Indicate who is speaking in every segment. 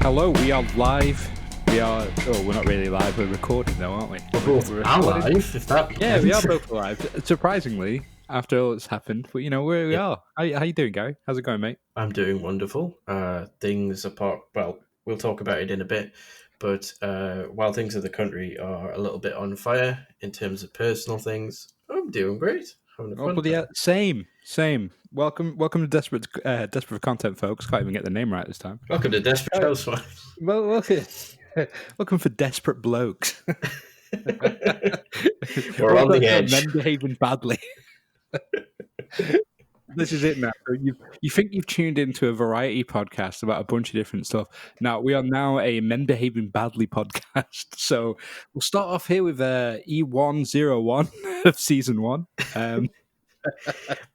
Speaker 1: Hello, we are live. We're not really live, we're recording though, aren't we?
Speaker 2: We're both
Speaker 1: We're
Speaker 2: alive, if that
Speaker 1: Yeah, we are
Speaker 2: means.
Speaker 1: both alive. Surprisingly, after all that's happened. But where we
Speaker 2: Yeah,
Speaker 1: are. How you doing, Gary? How's it going, mate?
Speaker 2: I'm doing wonderful. Things apart, well, we'll talk about it in a bit, but while things in the country are a little bit on fire in terms of personal things, I'm doing great. Having a
Speaker 1: Oh,
Speaker 2: fun
Speaker 1: but yeah,
Speaker 2: time.
Speaker 1: same. Welcome to Desperate Content, folks. Can't even get the name right this time.
Speaker 2: Welcome to Desperate
Speaker 1: Uh,
Speaker 2: Housewives.
Speaker 1: well, welcome for Desperate Blokes.
Speaker 2: We're on
Speaker 1: Welcome
Speaker 2: the
Speaker 1: to
Speaker 2: edge.
Speaker 1: Men Behaving Badly. This is it now. So you think you've tuned into a variety podcast about a bunch of different stuff. Now we are now a Men Behaving Badly podcast. So we'll start off here with E101 of season 1.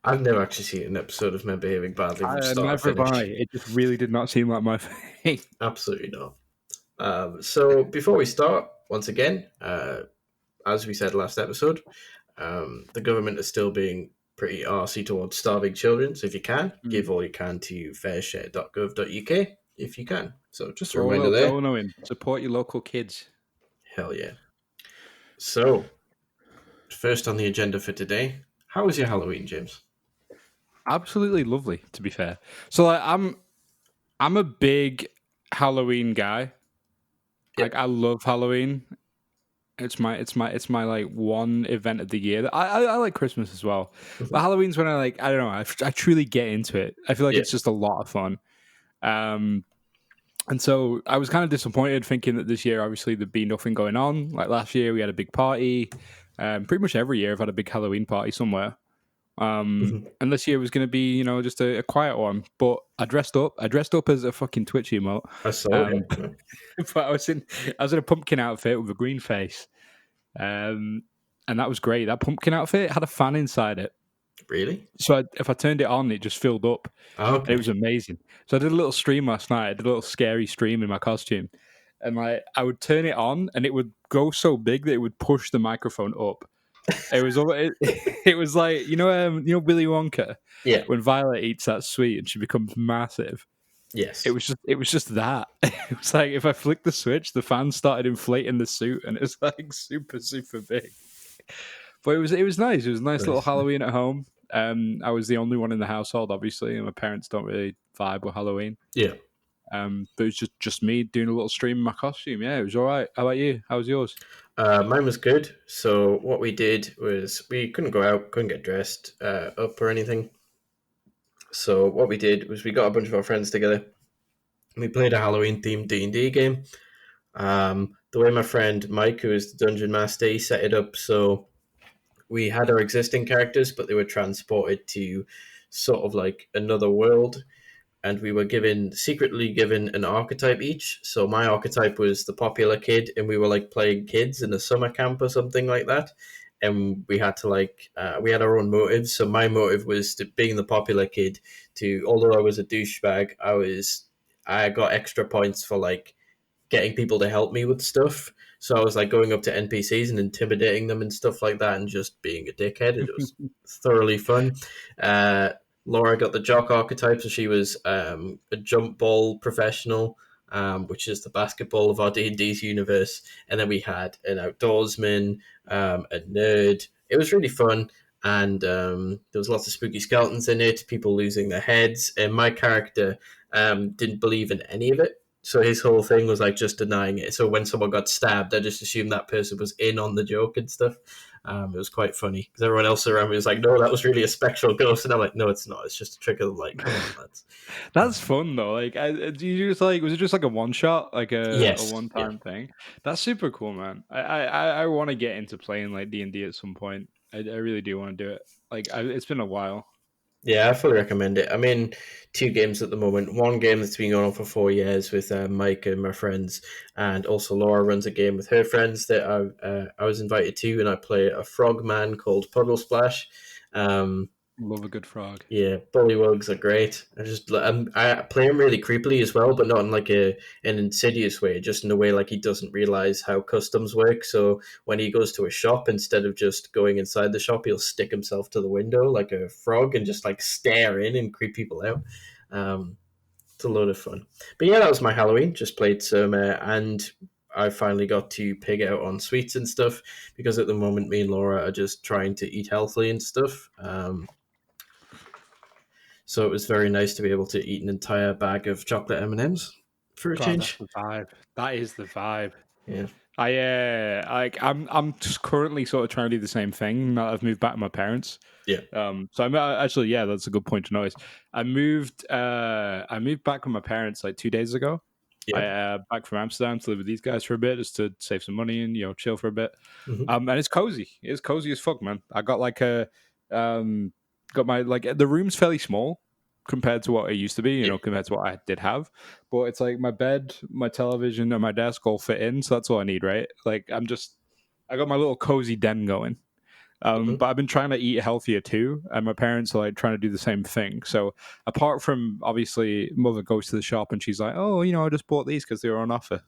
Speaker 2: I've never actually seen an episode of Men Behaving Badly from start to
Speaker 1: Neither have I.
Speaker 2: finish.
Speaker 1: It just really did not seem like my thing.
Speaker 2: Absolutely not. So before we start, once again, as we said last episode, the government is still being pretty arsey towards starving children. So if you can, give all you can to fairshare.gov.uk if you can. So just a
Speaker 1: Throw a
Speaker 2: reminder
Speaker 1: little
Speaker 2: there.
Speaker 1: dono in. Support your local kids.
Speaker 2: Hell yeah. So, first on the agenda for today, how was your Halloween, James?
Speaker 1: Absolutely lovely, to be fair. So I'm a big Halloween guy.
Speaker 2: Yep.
Speaker 1: Like I love Halloween. It's my like one event of the year. I like Christmas as well, but Halloween's when I don't know. I truly get into it. I feel like
Speaker 2: Yeah.
Speaker 1: it's just a lot of fun. And so I was kind of disappointed, thinking that this year obviously there'd be nothing going on. Like last year we had a big party. Pretty much every year I've had a big Halloween party somewhere. And this year was going to be just a quiet one. But I dressed up. I dressed up as a fucking Twitch emote.
Speaker 2: I saw
Speaker 1: Um,
Speaker 2: it.
Speaker 1: but I was in a pumpkin outfit with a green face. And that was great. That pumpkin outfit had a fan inside it.
Speaker 2: Really?
Speaker 1: So if I turned it on, it just filled up.
Speaker 2: Oh,
Speaker 1: And it was amazing. So I did a little stream last night. I did a little scary stream in my costume. And like I would turn it on and it would go so big that it would push the microphone up. It was it was like Willy Wonka
Speaker 2: yeah.
Speaker 1: when Violet eats that sweet and she becomes massive.
Speaker 2: Yes.
Speaker 1: It was just that. It was like if I flicked the switch, the fan started inflating the suit, and it was like super big. But it was nice. It was a nice little
Speaker 2: Nice.
Speaker 1: Halloween at home. I was the only one in the household, obviously, and my parents don't really vibe with Halloween.
Speaker 2: Yeah.
Speaker 1: But it was just me doing a little stream in my costume. Yeah, it was all right. How about you? How was yours?
Speaker 2: Mine was good. So what we did was we couldn't go out, couldn't get dressed up or anything. So what we did was we got a bunch of our friends together. We played a Halloween themed D&D game. The way my friend Mike, who is the dungeon master, he set it up so we had our existing characters, but they were transported to sort of like another world, and we were secretly given an archetype each. So my archetype was the popular kid, and we were like playing kids in a summer camp or something like that. And we had to we had our own motives. So my motive was to being the popular kid. Although I was a douchebag, I got extra points for like getting people to help me with stuff. So I was like going up to NPCs and intimidating them and stuff like that, and just being a dickhead. It was thoroughly fun. Laura got the jock archetype, so she was a jump ball professional, which is the basketball of our D&D's universe. And then we had an outdoorsman, a nerd. It was really fun, and there was lots of spooky skeletons in it, people losing their heads, and my character didn't believe in any of it. So his whole thing was like just denying it. So when someone got stabbed, I just assumed that person was in on the joke and stuff. It was quite funny because everyone else around me was like, "No, that was really a spectral ghost," and I'm like, "No, it's not. It's just a trick of the light." Come on, lads.
Speaker 1: That's fun though. Like, do you just was it just like a one shot, like a
Speaker 2: Yes,
Speaker 1: one
Speaker 2: yeah.
Speaker 1: time thing? That's super cool, man. I want to get into playing like D&D at some point. I really do want to do it. Like, it's been a while.
Speaker 2: Yeah, I fully recommend it. I'm in 2 games at the moment. One game that's been going on for 4 years with Mike and my friends, and also Laura runs a game with her friends that I was invited to, and I play a frog man called Puddle Splash.
Speaker 1: Love a good frog.
Speaker 2: Yeah, bullywugs are great. I play him really creepily as well, but not in like an insidious way. Just in a way like he doesn't realize how customs work. So when he goes to a shop, instead of just going inside the shop, he'll stick himself to the window like a frog and just like stare in and creep people out. It's a load of fun. But yeah, that was my Halloween. Just played some, and I finally got to pig out on sweets and stuff because at the moment me and Laura are just trying to eat healthily and stuff. So it was very nice to be able to eat an entire bag of chocolate M&Ms for a
Speaker 1: God, that's
Speaker 2: change.
Speaker 1: the vibe. That is the vibe.
Speaker 2: Yeah.
Speaker 1: I'm just currently sort of trying to do the same thing now that I've moved back to my parents.
Speaker 2: Yeah.
Speaker 1: So I'm actually, yeah, that's a good point to notice. I moved back with my parents like 2 days ago.
Speaker 2: Yeah.
Speaker 1: Back from Amsterdam to live with these guys for a bit, just to save some money and chill for a bit.
Speaker 2: Mm-hmm.
Speaker 1: And it's cozy. It's cozy as fuck, man. I got like got my the room's fairly small compared to what it used to be, compared to what I did have. But it's like my bed, my television, and my desk all fit in, so that's all I need, right? Like I got my little cozy den going.
Speaker 2: Mm-hmm.
Speaker 1: But I've been trying to eat healthier too, and my parents are like trying to do the same thing. So apart from obviously, mother goes to the shop and she's like, "Oh, I just bought these because they were on offer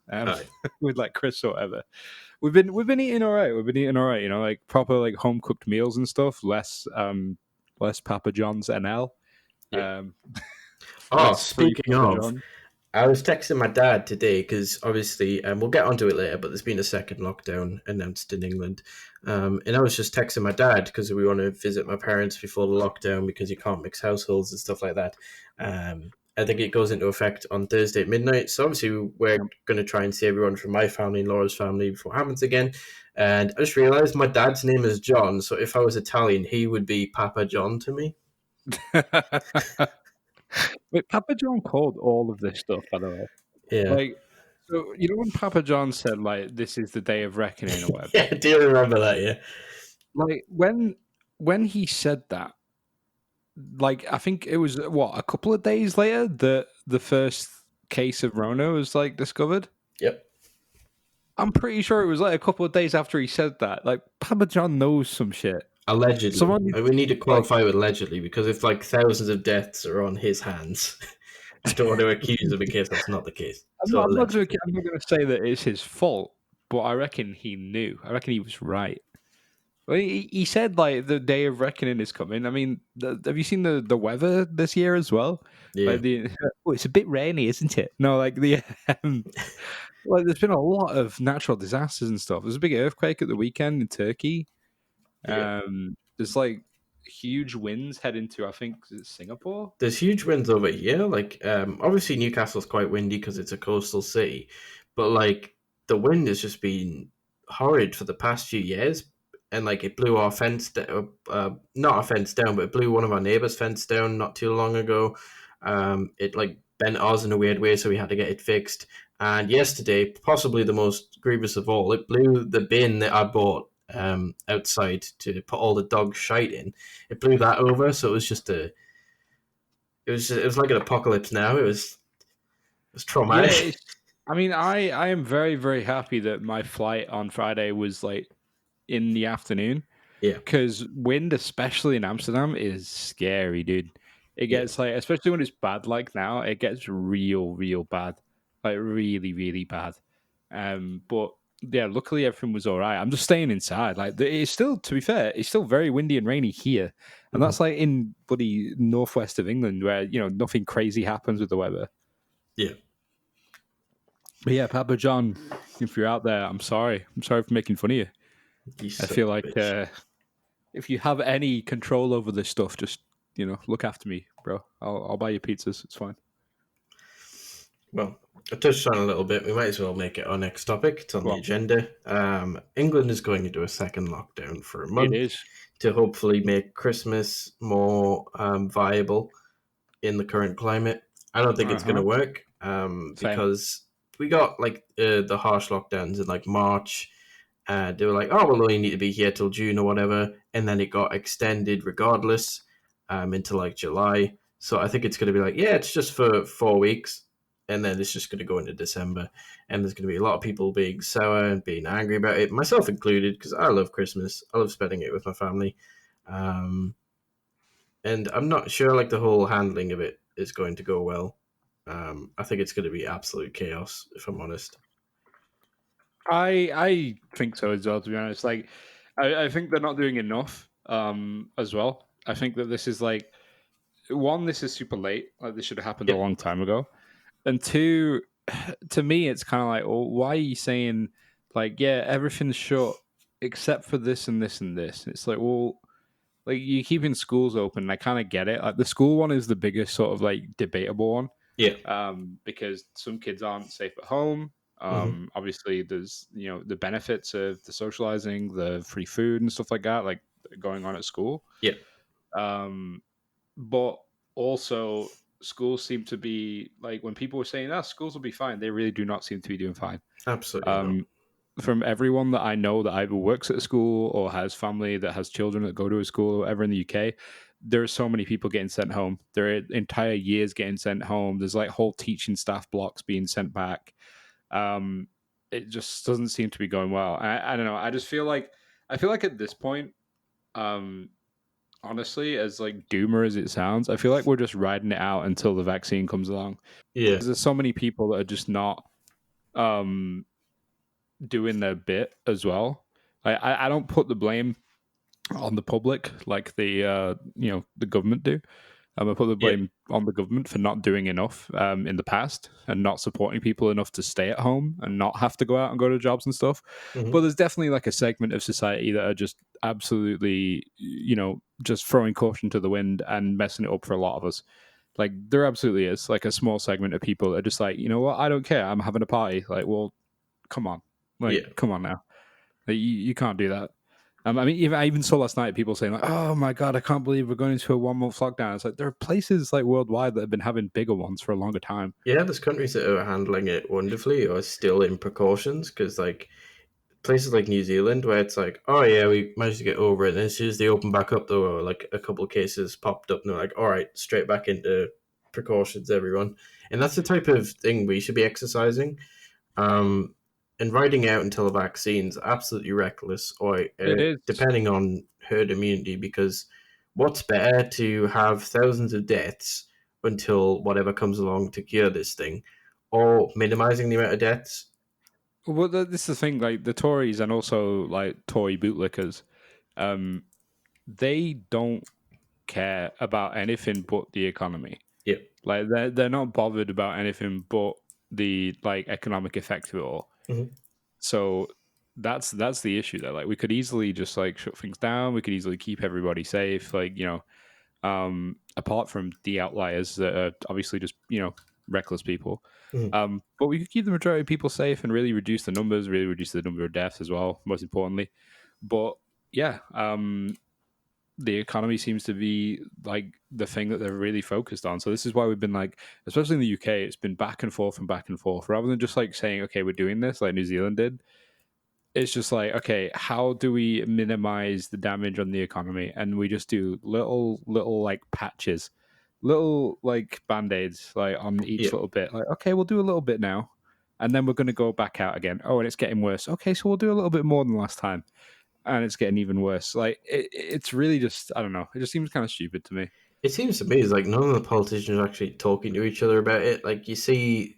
Speaker 1: with like Chris or whatever." We've been eating all right. We've been eating all right. Like proper like home cooked meals and stuff. Less Papa John's NL.
Speaker 2: Yeah. Oh,
Speaker 1: Less free
Speaker 2: speaking
Speaker 1: Papa
Speaker 2: of,
Speaker 1: John.
Speaker 2: I was texting my dad today because obviously, we'll get onto it later, but there's been a second lockdown announced in England. And I was just texting my dad because we want to visit my parents before the lockdown because you can't mix households and stuff like that. I think it goes into effect on Thursday at midnight. So obviously, we're going to try and see everyone from my family and Laura's family before it happens again. And I just realized my dad's name is John. So if I was Italian, he would be Papa John to me.
Speaker 1: Wait, Papa John called all of this stuff, by the way.
Speaker 2: Yeah.
Speaker 1: Like, so when Papa John said like, "This is the day of reckoning" or whatever.
Speaker 2: Yeah, do you remember that? Yeah.
Speaker 1: Like when he said that, like I think it was a couple of days later that the first case of Rona was like discovered.
Speaker 2: Yep.
Speaker 1: I'm pretty sure it was like a couple of days after he said that. Like Papa John knows some shit.
Speaker 2: Allegedly. We need to qualify with allegedly because if like thousands of deaths are on his hands, just don't want to accuse him in case that's not the case.
Speaker 1: I'm not going to say that it's his fault, but I reckon he knew. I reckon he was right. Well, he said like the day of reckoning is coming. I mean, have you seen the weather this year as well?
Speaker 2: Yeah.
Speaker 1: Like it's a bit rainy, isn't it? No, like like there's been a lot of natural disasters and stuff. There's a big earthquake at the weekend in Turkey.
Speaker 2: Yeah.
Speaker 1: There's like huge winds heading to I think Singapore.
Speaker 2: There's huge winds over here. Like, obviously Newcastle's quite windy because it's a coastal city, but like the wind has just been horrid for the past few years. And like it blew our fence down, not our fence down, but it blew one of our neighbors' fence down not too long ago. It like bent ours in a weird way, so we had to get it fixed. And yesterday, possibly the most grievous of all, it blew the bin that I bought outside to put all the dog shite in. It blew that over, so it was just it was like an apocalypse now. It was traumatic.
Speaker 1: Yeah, I mean, I am very very happy that my flight on Friday was like in the afternoon.
Speaker 2: Yeah.
Speaker 1: Because wind, especially in Amsterdam, is scary, dude. It gets like, especially when it's bad like now, it gets real bad. Like really, really bad. But yeah, luckily everything was all right. I'm just staying inside. Like it's still, to be fair, it's still very windy and rainy here. And that's like in bloody northwest of England where, nothing crazy happens with the weather.
Speaker 2: Yeah.
Speaker 1: But yeah, Papa John, if you're out there, I'm sorry. I'm sorry for making fun of you. I feel like if you have any control over this stuff, just look after me, bro. I'll buy you pizzas. It's fine.
Speaker 2: Well, I touched on a little bit. We might as well make it our next topic. It's on the agenda. England is going into a second lockdown for a month.
Speaker 1: It is.
Speaker 2: To hopefully make Christmas more viable in the current climate. I don't think it's going to work because we got like the harsh lockdowns in like March. They were like, oh, we'll only need to be here till June or whatever. And then it got extended regardless into like July. So I think it's going to be like, yeah, it's just for 4 weeks. And then it's just going to go into December. And there's going to be a lot of people being sour and being angry about it, myself included, because I love Christmas. I love spending it with my family. And I'm not sure like the whole handling of it is going to go well. I think it's going to be absolute chaos, if I'm honest.
Speaker 1: I think so as well, to be honest. Like, I think they're not doing enough as well. I think that this is like, this is super late. Like, this should have happened a long time ago. And two, to me, it's kind of like, well, why are you saying like, yeah, everything's shut except for this and this and this? It's like, well, like you keeping schools open. I kind of get it. Like the school one is the biggest sort of like debatable one,
Speaker 2: Yeah.
Speaker 1: because some kids aren't safe at home.
Speaker 2: Hmm.
Speaker 1: Obviously, there's the benefits of the socializing, the free food and stuff like that, like going on at school.
Speaker 2: Yeah.
Speaker 1: Um, but also, schools seem to be like when people were saying, "Ah, schools will be fine," they really do not seem to be doing fine.
Speaker 2: Absolutely not.
Speaker 1: Um, from everyone that I know that either works at a school or has family that has children that go to a school or whatever in the UK, there are so many people getting sent home. There are entire years getting sent home. There's like whole teaching staff blocks being sent back. Um, it just doesn't seem to be going well. I don't know. I feel like at this point, um, honestly, as like doomer as it sounds, I feel like we're just riding it out until the vaccine comes along.
Speaker 2: Yeah.
Speaker 1: There's so many people that are just not um doing their bit as well. I don't put the blame on the public like the government do. I put the
Speaker 2: Yeah.
Speaker 1: blame on the government for not doing enough in the past and not supporting people enough to stay at home and not have to go out and go to jobs and stuff.
Speaker 2: Hmm.
Speaker 1: But there's definitely like a segment of society that are just absolutely, just throwing caution to the wind and messing it up for a lot of us. Like there absolutely is like a small segment of people that are just like, you know what, I don't care. I'm having a party. Like, well, come on, like,
Speaker 2: Yeah.
Speaker 1: come on now. Like, you can't do that. I mean, I even saw last night people saying like, "Oh my god, I can't believe we're going into a 1 month lockdown." It's like there are places like worldwide that have been having bigger ones for a longer time.
Speaker 2: Yeah, there's countries that are handling it wonderfully or still in precautions because, like, places like New Zealand where it's like, oh yeah, we managed to get over it. And as soon as they open back up, though, like a couple of cases popped up, and they're like, all right, straight back into precautions, everyone. And that's the type of thing we should be exercising. Um, and riding out until the vaccine's absolutely reckless, or
Speaker 1: It is.
Speaker 2: depending on herd immunity, because what's better to have thousands of deaths until whatever comes along to cure this thing, or minimizing the amount of deaths?
Speaker 1: Well, this is the thing. Like the Tories and also like Tory bootlickers, um, they don't care about anything but the economy.
Speaker 2: Yeah.
Speaker 1: Like they're not bothered about anything but the like economic effect of it all.
Speaker 2: Hmm.
Speaker 1: So that's the issue there. Like we could easily just like shut things down. We could easily keep everybody safe. Like apart from the outliers that are obviously just reckless people.
Speaker 2: Hmm.
Speaker 1: But we could keep the majority of people safe and really reduce the numbers, really reduce the number of deaths as well. Most importantly, but yeah, the economy seems to be like the thing that they're really focused on. So this is why we've been like, especially in the UK, it's been back and forth and back and forth, rather than just like saying, okay, we're doing this like New Zealand did. It's just like, okay, how do we minimize the damage on the economy? And we just do little like patches, little like band-aids like on each
Speaker 2: Yeah.
Speaker 1: little bit. Like, okay, we'll do a little bit now. And then we're gonna go back out again. Oh, and it's getting worse. Okay, so we'll do a little bit more than last time. And it's getting even worse. Like it's really just, I don't know. It just seems kind of stupid to me.
Speaker 2: It seems to me it's like none of the politicians are actually talking to each other about it. Like you see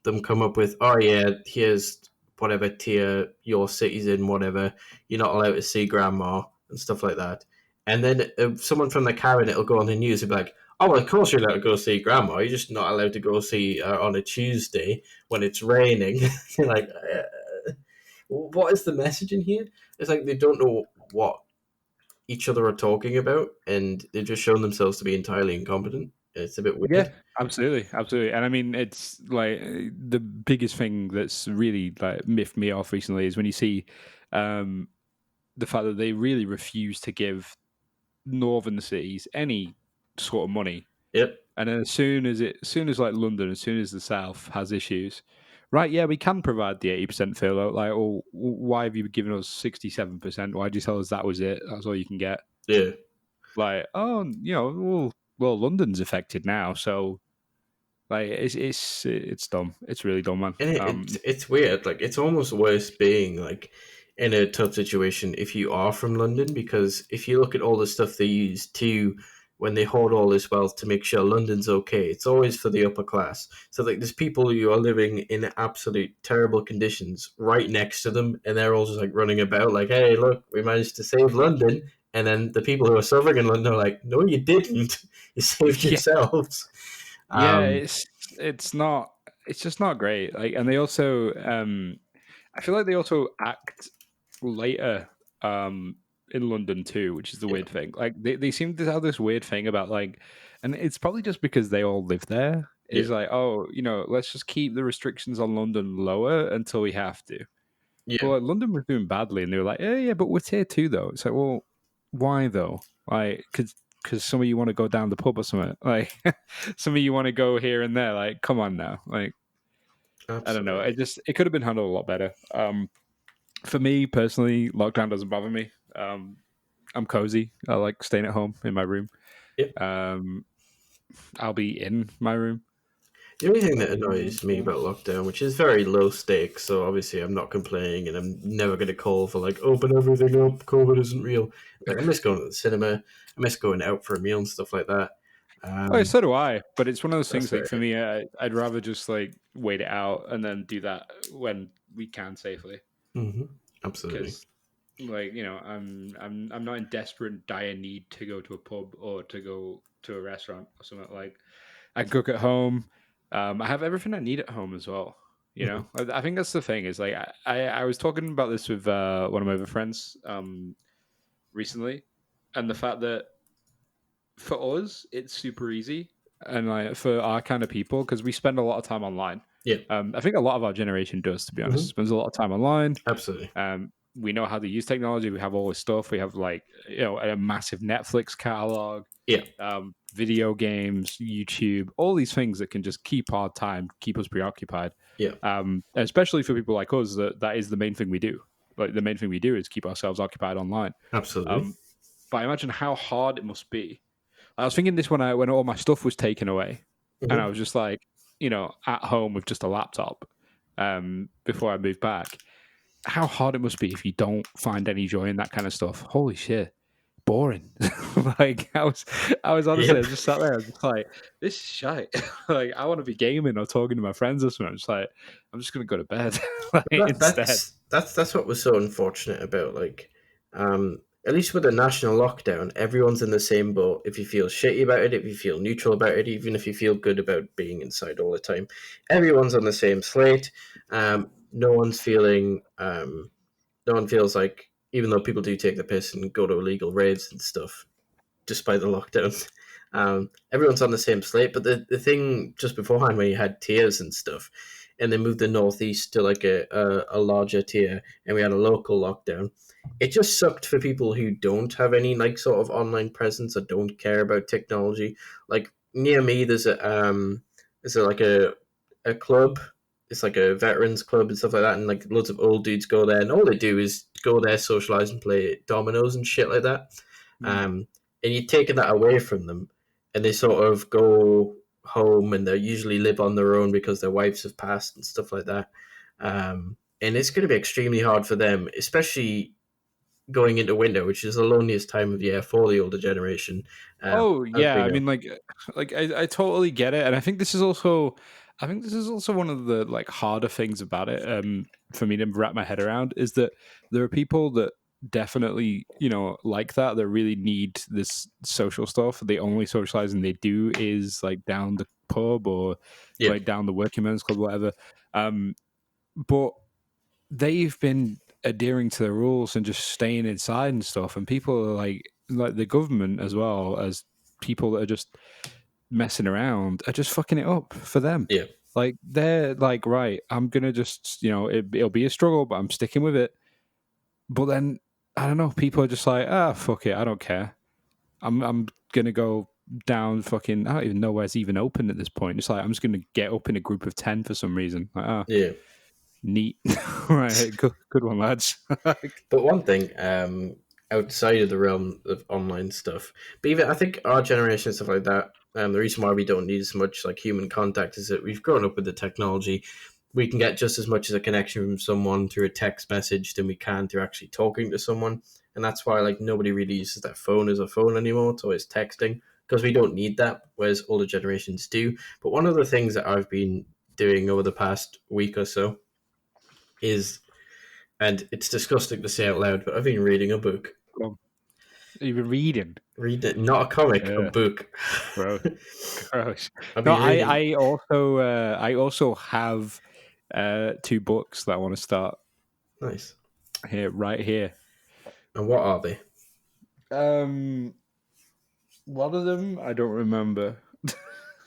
Speaker 2: them come up with, oh yeah, here's whatever tier your city's in, whatever. You're not allowed to see grandma and stuff like that. And then someone from the cabinet will go on the news and be like, oh, well, of course you're allowed to go see grandma. You're just not allowed to go see her on a Tuesday when it's raining. You're like, what is the message in here? It's like they don't know what each other are talking about, and they've just shown themselves to be entirely incompetent. It's a bit
Speaker 1: Yeah,
Speaker 2: weird.
Speaker 1: absolutely, absolutely. And I mean, it's like the biggest thing that's really like miffed me off recently is when you see um, the fact that they really refuse to give northern cities any sort of money.
Speaker 2: Yep.
Speaker 1: And then as soon as like London, as soon as the South has issues, right? Yeah, we can provide the 80% furlough. Like, oh, why have you given us 67%? Why did you tell us that was it? That's all you can get.
Speaker 2: Yeah.
Speaker 1: Like, oh, well, London's affected now, so like it's dumb. It's really dumb, man.
Speaker 2: And it's weird. Like it's almost worse being like in a tough situation if you are from London, because if you look at all the stuff they use to when they hoard all this wealth to make sure London's okay, it's always for the upper class. So like there's people who are living in absolute terrible conditions right next to them, and they're all just like running about like, hey, look, we managed to save London. And then the people who are suffering in London are like, no, you didn't. You saved
Speaker 1: Yeah,
Speaker 2: yourselves.
Speaker 1: yeah.
Speaker 2: Um,
Speaker 1: It's not. it's just not great. Like, and they also, I feel like they also act later in London too, which is the
Speaker 2: Yeah,
Speaker 1: weird thing. Like, they seem to have this weird thing about like, and it's probably just because they all live there.
Speaker 2: yeah,
Speaker 1: Is like, oh, let's just keep the restrictions on London lower until we have to. But
Speaker 2: yeah,
Speaker 1: like, London was doing badly, and they were like, yeah, but we're tier two though. It's like, well, why though? Like, because some of you want to go down the pub or something. Like, some of you want to go here and there. Like, come on now. Like, I don't know.
Speaker 2: absolutely.
Speaker 1: It could have been handled a lot better. For me personally, lockdown doesn't bother me. I'm cozy. I like staying at home in my room.
Speaker 2: Yeah.
Speaker 1: Um, I'll be in my room.
Speaker 2: The only thing that annoys me about lockdown, which is very low stakes, so obviously I'm not complaining and I'm never going to call for like open everything up, COVID isn't real. Like I miss going to the cinema, I miss going out for a meal and stuff like that.
Speaker 1: Oh,
Speaker 2: Um,
Speaker 1: so do I. But it's one of those
Speaker 2: that's
Speaker 1: things. Like
Speaker 2: fair.
Speaker 1: for me, I'd rather just like wait it out and then do that when we can safely.
Speaker 2: Hmm. Absolutely.
Speaker 1: Because I'm not in desperate dire need to go to a pub or to go to a restaurant or something. Like, I cook at home. I have everything I need at home as well.
Speaker 2: Hmm.
Speaker 1: I think that's the thing. Is like I was talking about this with one of my other friends recently, and the fact that for us it's super easy, and like for our kind of people, because we spend a lot of time online.
Speaker 2: Yeah.
Speaker 1: I think a lot of our generation does, to be honest,
Speaker 2: Hmm.
Speaker 1: spends a lot of time online.
Speaker 2: Absolutely.
Speaker 1: We know how to use technology. We have all this stuff. We have like a massive Netflix catalog,
Speaker 2: Yeah.
Speaker 1: video games, YouTube, all these things that can just keep our time, keep us preoccupied.
Speaker 2: Yeah.
Speaker 1: Especially for people like us, that is the main thing we do. Like the main thing we do is keep ourselves occupied online.
Speaker 2: Absolutely.
Speaker 1: Um, but I imagine how hard it must be. I was thinking this when all my stuff was taken away, and I
Speaker 2: Hmm.
Speaker 1: was just like, at home with just a laptop before I moved back. How hard it must be if you don't find any joy in that kind of stuff. Holy shit, boring. Like I was honestly, I
Speaker 2: Yep.
Speaker 1: was just sat there, I was just like, this is shite. Like I want to be gaming or talking to my friends or something. I'm just like, I'm just gonna go to bed like,
Speaker 2: That,
Speaker 1: instead.
Speaker 2: that's what was so unfortunate about at least with the national lockdown, everyone's in the same boat. If you feel shitty about it, if you feel neutral about it, even if you feel good about being inside all the time, everyone's on the same slate. No one's feeling no one feels like, even though people do take the piss and go to illegal raids and stuff, despite the lockdown. Everyone's on the same slate, but the thing just beforehand when you had tiers and stuff, and they moved the northeast to like a larger tier, and we had a local lockdown. It just sucked for people who don't have any like sort of online presence or don't care about technology. Like near me, there's like a club. It's like a veterans club and stuff like that, and like loads of old dudes go there, and all they do is go there, socialize, and play dominoes and shit like that.
Speaker 1: Mm.
Speaker 2: Um, and you're taking that away from them, and they sort of go home, and they usually live on their own because their wives have passed and stuff like that. And it's going to be extremely hard for them, especially going into winter, which is the loneliest time of year for the older generation.
Speaker 1: Oh
Speaker 2: As
Speaker 1: yeah,
Speaker 2: we
Speaker 1: I
Speaker 2: know.
Speaker 1: mean, like I totally get it, and I think this is also one of the like harder things about it. For me to wrap my head around is that there are people that definitely like that really need this social stuff. The only socializing they do is like down the pub or
Speaker 2: Yeah,
Speaker 1: like down the working men's club, whatever. But they've been adhering to the rules and just staying inside and stuff, and people are like the government as well as people that are just messing around are just fucking it up for them.
Speaker 2: yeah,
Speaker 1: Like they're like, right, I'm gonna just it'll be a struggle, but I'm sticking with it. But then I don't know, people are just like, fuck it, I don't care. I'm gonna go down fucking, I don't even know where it's even open at this point. It's like I'm just gonna get up in a group of 10 for some reason. Like,
Speaker 2: yeah.
Speaker 1: neat. Right, good one, lads. Like,
Speaker 2: But one thing, outside of the realm of online stuff, but even I think our generation and stuff like that, the reason why we don't need as much like human contact is that we've grown up with the technology. We can get just as much as a connection from someone through a text message than we can through actually talking to someone, and that's why like nobody really uses their phone as a phone anymore. It's always texting because we don't need that, whereas older generations do. But one of the things that I've been doing over the past week or so is, and it's disgusting to say out loud, but I've been reading a book.
Speaker 1: go on. You've been reading.
Speaker 2: Read it, not a comic, a
Speaker 1: Yeah,
Speaker 2: book.
Speaker 1: gross. Gross.
Speaker 2: I've
Speaker 1: No,
Speaker 2: been reading.
Speaker 1: I also have two books that I want to start
Speaker 2: Nice.
Speaker 1: here, right here.
Speaker 2: And what are they?
Speaker 1: Um, one of them I don't remember.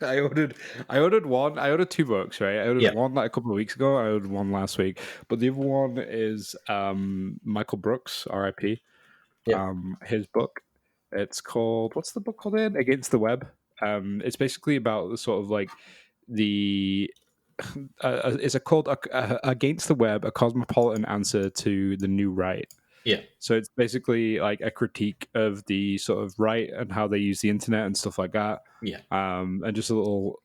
Speaker 1: I ordered one. I ordered two books, right? I ordered
Speaker 2: Yeah.
Speaker 1: one like a couple of weeks ago. I ordered one last week, but the other one is Michael Brooks, R.I.P.
Speaker 2: Yeah.
Speaker 1: His book. It's called, what's the book called again? Against the Web. It's basically about the sort of like the is it called Against the Web, a cosmopolitan answer to the new right.
Speaker 2: Yeah.
Speaker 1: So it's basically like a critique of the sort of right and how they use the internet and stuff like that.
Speaker 2: Yeah.
Speaker 1: And just a little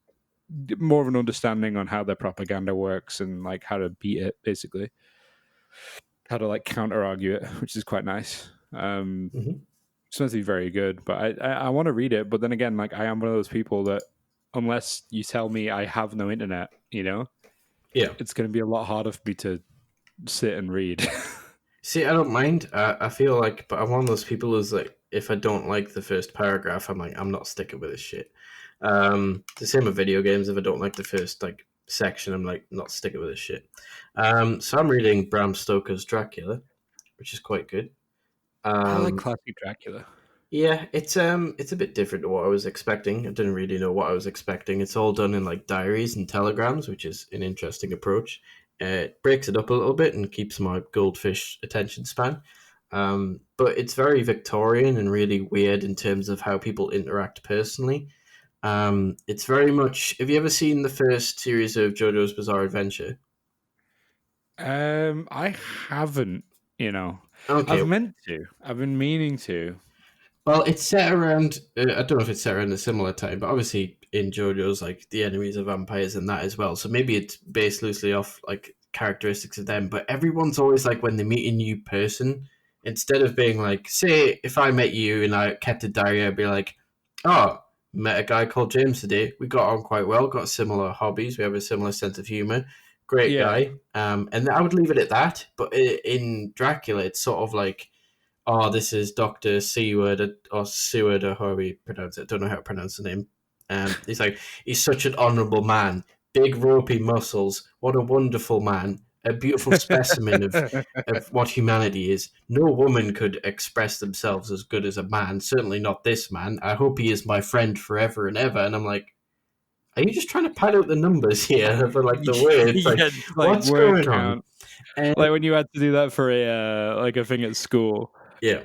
Speaker 1: more of an understanding on how their propaganda works and like how to beat it, basically, how to like counter argue it, which is quite nice.
Speaker 2: Hmm.
Speaker 1: It's supposed to be very good, but I want to read it. But then again, like I am one of those people that unless you tell me I have no internet,
Speaker 2: Yeah.
Speaker 1: it's going to be a lot harder for me to sit and read.
Speaker 2: See, I don't mind. I feel like, but I'm one of those people who's like, if I don't like the first paragraph, I'm like, I'm not sticking with this shit. The same with video games. If I don't like the first like section, I'm like, not sticking with this shit. So I'm reading Bram Stoker's Dracula, which is quite good.
Speaker 1: I like
Speaker 2: Um,
Speaker 1: classic Dracula.
Speaker 2: yeah, it's a bit different to what I was expecting. I didn't really know what I was expecting. It's all done in like diaries and telegrams, which is an interesting approach. It breaks it up a little bit and keeps my goldfish attention span. But it's very Victorian and really weird in terms of how people interact personally. It's very much. Have you ever seen the first series of JoJo's Bizarre Adventure?
Speaker 1: I haven't,
Speaker 2: Okay.
Speaker 1: I've meant to. I've been meaning to.
Speaker 2: Well, it's set around. I don't know if it's set around a similar time, but obviously in JoJo's, like the enemies are vampires and that as well. So maybe it's based loosely off like characteristics of them. But everyone's always like when they meet a new person, instead of being like, say, if I met you and I kept a diary, I'd be like, oh, met a guy called James today. We got on quite well. Got similar hobbies. We have a similar sense of humor. Great
Speaker 1: Yeah.
Speaker 2: guy. And I would leave it at that. But in Dracula, it's sort of like, oh, this is Dr. Seward or Seward or however you pronounce it. I don't know how to pronounce the name. He's like, he's such an honourable man. Big ropey muscles. What a wonderful man. A beautiful specimen of what humanity is. No woman could express themselves as good as a man. Certainly not this man. I hope he is my friend forever and ever. And I'm like, are you just trying to pad out the numbers here for like the words? Like,
Speaker 1: Yeah, like
Speaker 2: what's
Speaker 1: word
Speaker 2: going on?
Speaker 1: count. Like when you had to do that for a like a thing at school.
Speaker 2: Yeah.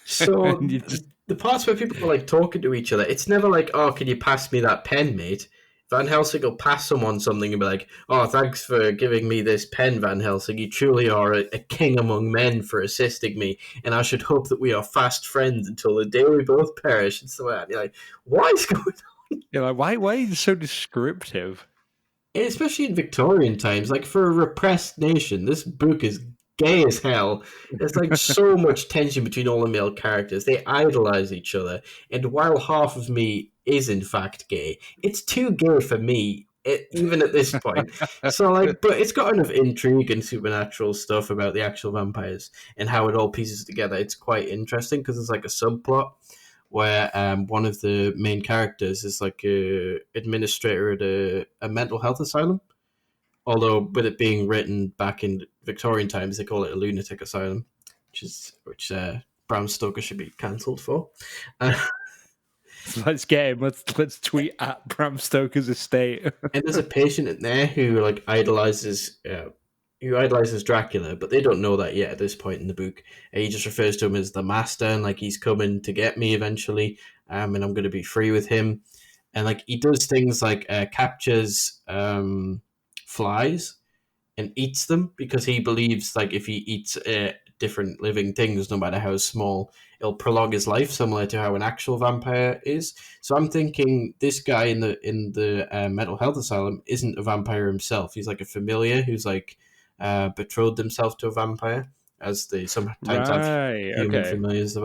Speaker 2: So
Speaker 1: And you just
Speaker 2: the parts where people are like talking to each other, it's never like, "Oh, can you pass me that pen, mate?" Van Helsing will pass someone something and be like, "Oh, thanks for giving me this pen, Van Helsing. You truly are a king among men for assisting me, and I should hope that we are fast friends until the day we both perish." And so on. You're like, what is going on?
Speaker 1: you're like, why are you so descriptive?
Speaker 2: Especially in Victorian times, like for a repressed nation, this book is gay as hell. There's like so much tension between all the male characters. They idolize each other, and while half of me is in fact gay, it's too gay for me. Even at this point, so like, but it's got enough intrigue and supernatural stuff about the actual vampires and how it all pieces together. It's quite interesting because it's like a subplot where one of the main characters is like a administrator at a mental health asylum. Although with it being written back in Victorian times, they call it a lunatic asylum, which Bram Stoker should be cancelled for.
Speaker 1: Let's get him. Let's tweet at Bram Stoker's estate.
Speaker 2: And there's a patient in there who like idolizes Dracula, but they don't know that yet at this point in the book. He just refers to him as the master, and like he's coming to get me eventually, and I'm going to be free with him. And like he does things like captures flies and eats them because he believes like if he eats different living things, no matter how small, it'll prolong his life, similar to how an actual vampire is. So I'm thinking this guy in the mental health asylum isn't a vampire himself. He's like a familiar who's like betrothed himself to a vampire, as they sometimes have
Speaker 1: Right.
Speaker 2: human
Speaker 1: Okay.
Speaker 2: familiars.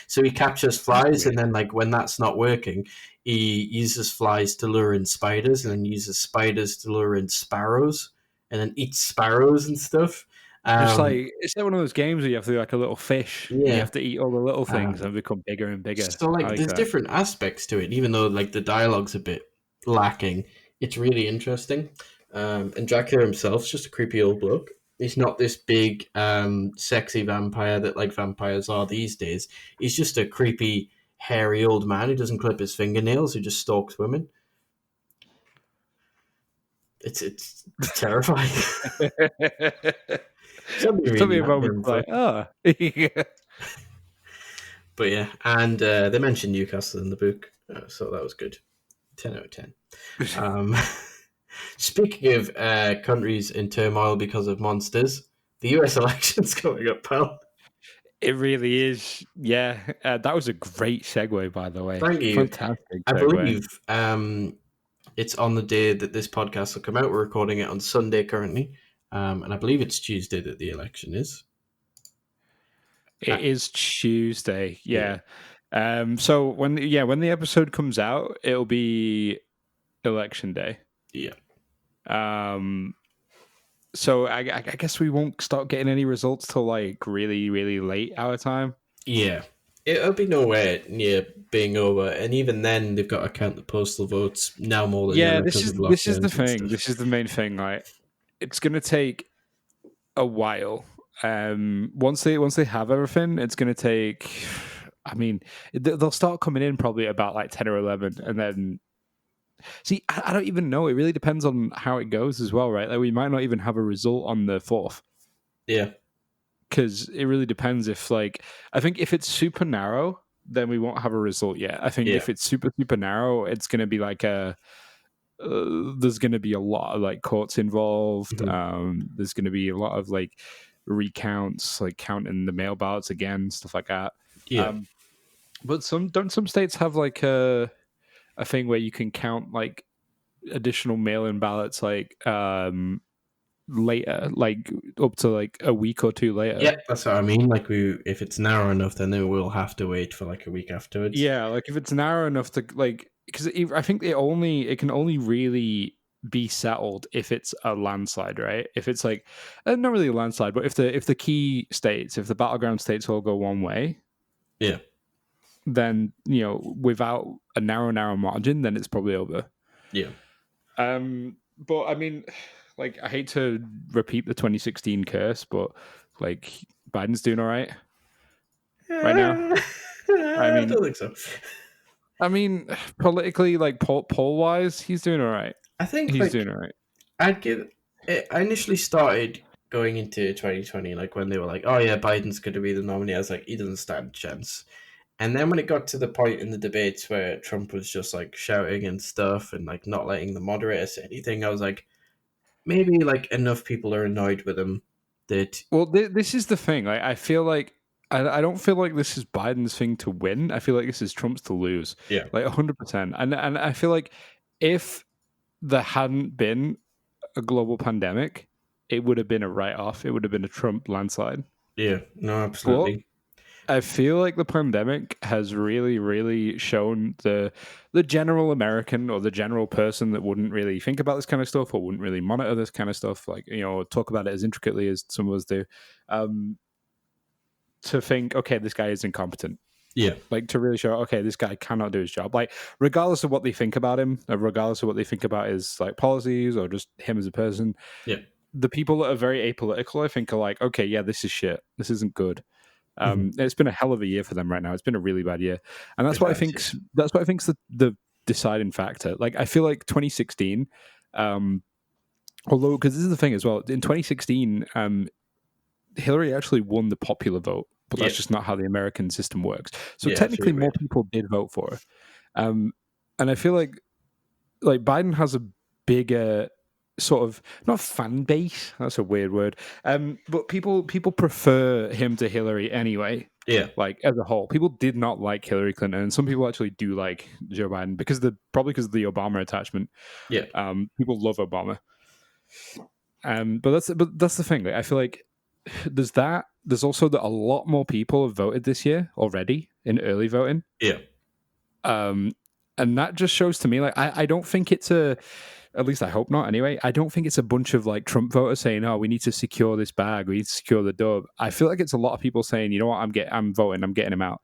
Speaker 2: So he captures flies, and then like when that's not working, he uses flies to lure in spiders, and then uses spiders to lure in sparrows, and then eats sparrows and stuff.
Speaker 1: It's
Speaker 2: Um,
Speaker 1: like one of those games where you have to be like a little fish and you
Speaker 2: yeah.
Speaker 1: have to eat all the little things
Speaker 2: Um,
Speaker 1: and become bigger and bigger.
Speaker 2: so
Speaker 1: I
Speaker 2: like,
Speaker 1: like
Speaker 2: there's
Speaker 1: that.
Speaker 2: different aspects to it, even though like the dialogue's a bit lacking. It's really interesting. And Dracula himself's just a creepy old bloke. He's not this big, sexy vampire that like vampires are these days. He's just a creepy, hairy old man who doesn't clip his fingernails, who just stalks women. It's terrifying. Something
Speaker 1: Took
Speaker 2: really
Speaker 1: me a
Speaker 2: out there
Speaker 1: moment
Speaker 2: and
Speaker 1: to
Speaker 2: fun.
Speaker 1: like, oh, yeah.
Speaker 2: But yeah, and they mentioned Newcastle in the book, so that was good. 10 out of 10. Um, speaking of countries in turmoil because of monsters, the US election's coming up, pal.
Speaker 1: It really is. Yeah, that was a great segue, by the way.
Speaker 2: Thank you.
Speaker 1: Fantastic
Speaker 2: I
Speaker 1: segue.
Speaker 2: believe it's on the day that this podcast will come out. We're recording it on Sunday currently, and I believe it's Tuesday that the election is.
Speaker 1: It is Tuesday.
Speaker 2: Yeah,
Speaker 1: Yeah. So when the episode comes out, it'll be election day.
Speaker 2: yeah,
Speaker 1: Um. So I guess we won't start getting any results till like really, really late our time.
Speaker 2: yeah. It'll be nowhere near being over, and even then, they've got to count the postal votes now more than
Speaker 1: Yeah,
Speaker 2: ever because of
Speaker 1: this is the
Speaker 2: lockdowns and
Speaker 1: thing.
Speaker 2: stuff.
Speaker 1: This is the main thing. Like, it's gonna take a while. Once they have everything, it's gonna take. I mean, they'll start coming in probably about like 10 or 11, and then see. I don't even know. It really depends on how it goes as well, right? Like, we might not even have a result on the 4th
Speaker 2: Yeah,
Speaker 1: because it really depends. If like, I think if it's super narrow, then we won't have a result yet. I think
Speaker 2: yeah.
Speaker 1: if it's super narrow, it's gonna be like a there's going to be a lot of like courts involved.
Speaker 2: Mhm.
Speaker 1: There's going to be a lot of like recounts, like counting the mail ballots again, stuff like that.
Speaker 2: Yeah.
Speaker 1: Um, but some states have like a thing where you can count like additional mail-in ballots like later, like up to like a week or two later.
Speaker 2: Yeah, that's what I mean. Like if it's narrow enough, then they will have to wait for like a week afterwards.
Speaker 1: Yeah, like if it's narrow enough to like, because I think it can only really be settled if it's a landslide, right? If it's like not really a landslide, but if the key states, if the battleground states all go one way,
Speaker 2: Yeah,
Speaker 1: then without a narrow margin, then it's probably over.
Speaker 2: yeah.
Speaker 1: But I mean, like I hate to repeat the 2016 curse, but like Biden's doing all right right now. I
Speaker 2: I
Speaker 1: mean,
Speaker 2: don't think so.
Speaker 1: politically, like poll wise, he's doing all right.
Speaker 2: I think
Speaker 1: He's
Speaker 2: like
Speaker 1: doing all right.
Speaker 2: I'd give. I initially started going into 2020, like when they were like, "Oh yeah, Biden's going to be the nominee." I was like, "He doesn't stand a chance." And then when it got to the point in the debates where Trump was just like shouting and stuff and like not letting the moderator say anything, I was like, maybe like enough people are annoyed with him that
Speaker 1: Well, this is the thing. Like, I feel like I don't feel like this is Biden's thing to win. I feel like this is Trump's to lose.
Speaker 2: yeah,
Speaker 1: Like 100%. And I feel like if there hadn't been a global pandemic, it would have been a write off. It would have been a Trump landslide.
Speaker 2: yeah, no,
Speaker 1: But
Speaker 2: absolutely,
Speaker 1: I feel like the pandemic has really, really shown the general American or the general person that wouldn't really think about this kind of stuff or wouldn't really monitor this kind of stuff, like talk about it as intricately as some of us do, to think, okay, this guy is incompetent.
Speaker 2: yeah,
Speaker 1: Like to really show, okay, this guy cannot do his job. Like regardless of what they think about him, or regardless of what they think about his like policies or just him as a person,
Speaker 2: yeah,
Speaker 1: the people that are very apolitical, I think, are like, okay, yeah, this is shit. This isn't good.
Speaker 2: mm-hmm.
Speaker 1: It's been a hell of a year for them right now. It's been a really bad year, and
Speaker 2: It has, yeah,
Speaker 1: that's what I think's the deciding factor. Like I feel like 2016, although because this is the thing as well. In 2016, Hillary actually won the popular vote, but
Speaker 2: yeah,
Speaker 1: that's just not how the American system works. So
Speaker 2: yeah, it's
Speaker 1: technically,
Speaker 2: really
Speaker 1: more
Speaker 2: weird.
Speaker 1: people did vote for her, and I feel like Biden has a bigger sort of not fan base. That's a weird word. But people prefer him to Hillary anyway.
Speaker 2: Yeah,
Speaker 1: Like as a whole, people did not like Hillary Clinton, and some people actually do like Joe Biden probably because of the Obama attachment.
Speaker 2: yeah,
Speaker 1: People love Obama. But that's the thing. Like, I feel like there's that. There's also that a lot more people have voted this year already in early voting.
Speaker 2: yeah,
Speaker 1: And that just shows to me, like, I don't think it's a at least I hope not anyway. I don't think it's a bunch of like Trump voters saying, "Oh, we need to secure this bag, we need to secure the dub." I feel like it's a lot of people saying, "You know what? I'm voting. I'm getting him out."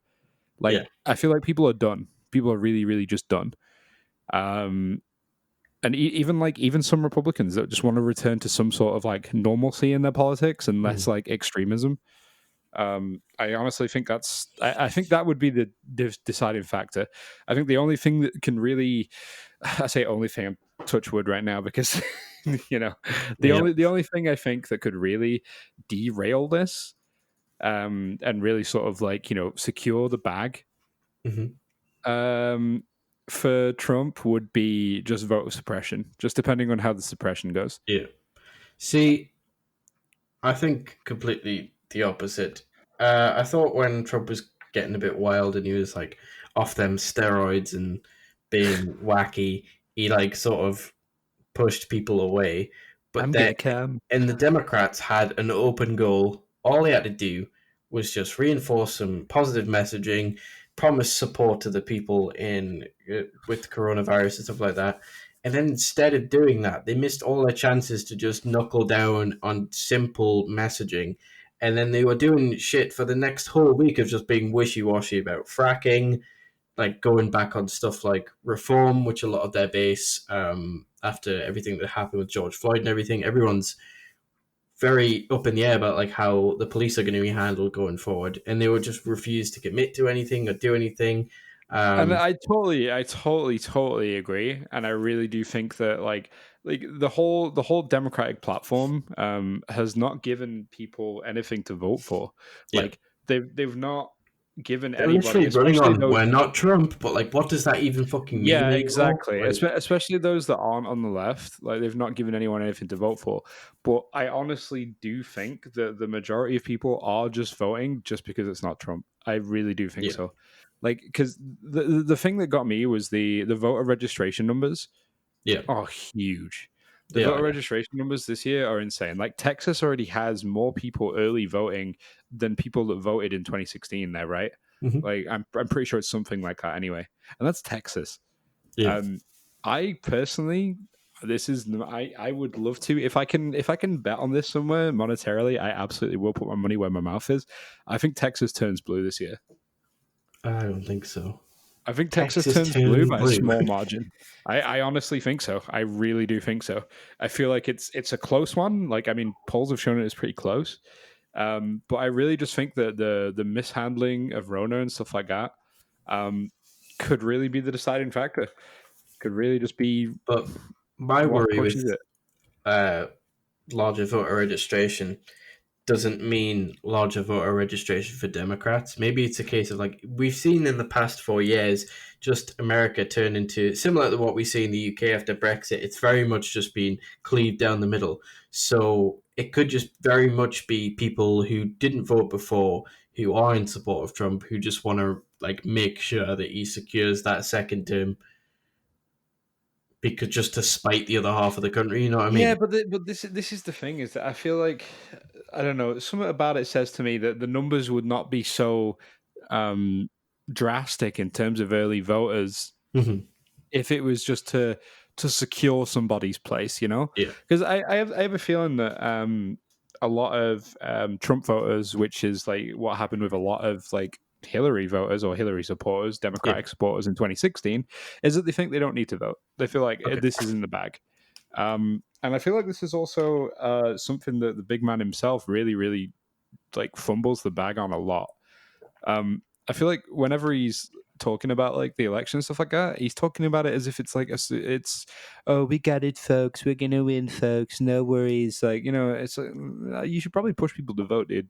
Speaker 2: Yeah.
Speaker 1: Like I feel like people are done. People are really, really just done. Um, and even some Republicans that just want to return to some sort of like normalcy in their politics and less
Speaker 2: Mhm.
Speaker 1: like extremism. I honestly think I think that would be the deciding factor. I think the only thing that can really, I say only thing, I'm touch wood right now because you know
Speaker 2: Yeah.
Speaker 1: the only thing I think that could really derail this, and really sort of like secure the bag,
Speaker 2: Hmm.
Speaker 1: um, for Trump would be just voter suppression, just depending on how the suppression goes.
Speaker 2: Yeah. See, I think completely the opposite. I thought when Trump was getting a bit wild and he was like off them steroids and being wacky, he like sort of pushed people away. But
Speaker 1: I'm
Speaker 2: then,
Speaker 1: gonna come.
Speaker 2: and the Democrats had an open goal. All they had to do was just reinforce some positive messaging, promise support to the people in with coronavirus and stuff like that. And then instead of doing that, they missed all their chances to just knuckle down on simple messaging. And then they were doing shit for the next whole week of just being wishy washy about fracking, like going back on stuff like reform, which a lot of their base, after everything that happened with George Floyd and everything, everyone's very up in the air about like how the police are going to be handled going forward, and they would just refuse to commit to anything or do anything.
Speaker 1: And
Speaker 2: Um,
Speaker 1: totally agree. And I really do think that like the whole Democratic platform has not given people anything to vote for.
Speaker 2: yeah,
Speaker 1: Like they've not given
Speaker 2: they're
Speaker 1: anybody,
Speaker 2: literally running
Speaker 1: especially
Speaker 2: on
Speaker 1: those.
Speaker 2: "We're not Trump," but like, what does that even fucking mean
Speaker 1: Yeah,
Speaker 2: anymore?
Speaker 1: exactly.
Speaker 2: Like,
Speaker 1: Especially those that aren't on the left, like they've not given anyone anything to vote for. But I honestly do think that the majority of people are just voting just because it's not Trump. I really do think
Speaker 2: yeah,
Speaker 1: so. Like, because the thing that got me was the voter registration numbers
Speaker 2: yeah,
Speaker 1: are huge. The
Speaker 2: they are.
Speaker 1: voter
Speaker 2: Yeah.
Speaker 1: registration numbers this year are insane. Like Texas already has more people early voting than people that voted in 2016 there, right?
Speaker 2: Hmm.
Speaker 1: Like I'm pretty sure it's something like that anyway. And that's Texas.
Speaker 2: Yeah.
Speaker 1: Um, I personally, I would love to if I can bet on this somewhere monetarily. I absolutely will put my money where my mouth is. I think Texas turns blue this year.
Speaker 2: I don't think so.
Speaker 1: I think Texas
Speaker 2: Texas
Speaker 1: turns blue
Speaker 2: turns
Speaker 1: by a
Speaker 2: blue.
Speaker 1: small margin. I honestly think so. I really do think so. I feel like it's a close one. Like I mean, polls have shown it is pretty close. But I really just think that the mishandling of Rona and stuff like that, could really be the deciding factor. Could really just be
Speaker 2: But my
Speaker 1: what
Speaker 2: worry
Speaker 1: pushes
Speaker 2: with
Speaker 1: it.
Speaker 2: uh, larger voter registration doesn't mean larger voter registration for Democrats. Maybe it's a case of like we've seen in the past 4 years, just America turn into similar to what we see in the UK after Brexit. It's very much just been cleaved down the middle. So it could just very much be people who didn't vote before, who are in support of Trump, who just want to like make sure that he secures that second term because just to spite the other half of the country. You know what I
Speaker 1: Yeah,
Speaker 2: mean?
Speaker 1: but this is the thing is that I feel like I don't know, something about it says to me that the numbers would not be so um drastic in terms of early voters
Speaker 2: Hmm.
Speaker 1: if it was just to secure somebody's place, you know?
Speaker 2: Yeah.
Speaker 1: Because I have a feeling that a lot of Trump voters, which is like what happened with a lot of like Hillary voters or Hillary supporters,
Speaker 2: Yeah.
Speaker 1: Democratic supporters in 2016, is that they think they don't need to vote. They feel like
Speaker 2: Okay.
Speaker 1: this is in the bag. And I feel like this is also something that the big man himself really, really like fumbles the bag on a lot. I feel like whenever he's talking about like the election and stuff like that, he's talking about it as if it's like it's oh we got it, folks, we're gonna win, folks, no worries. Like it's like, you should probably push people to vote, dude.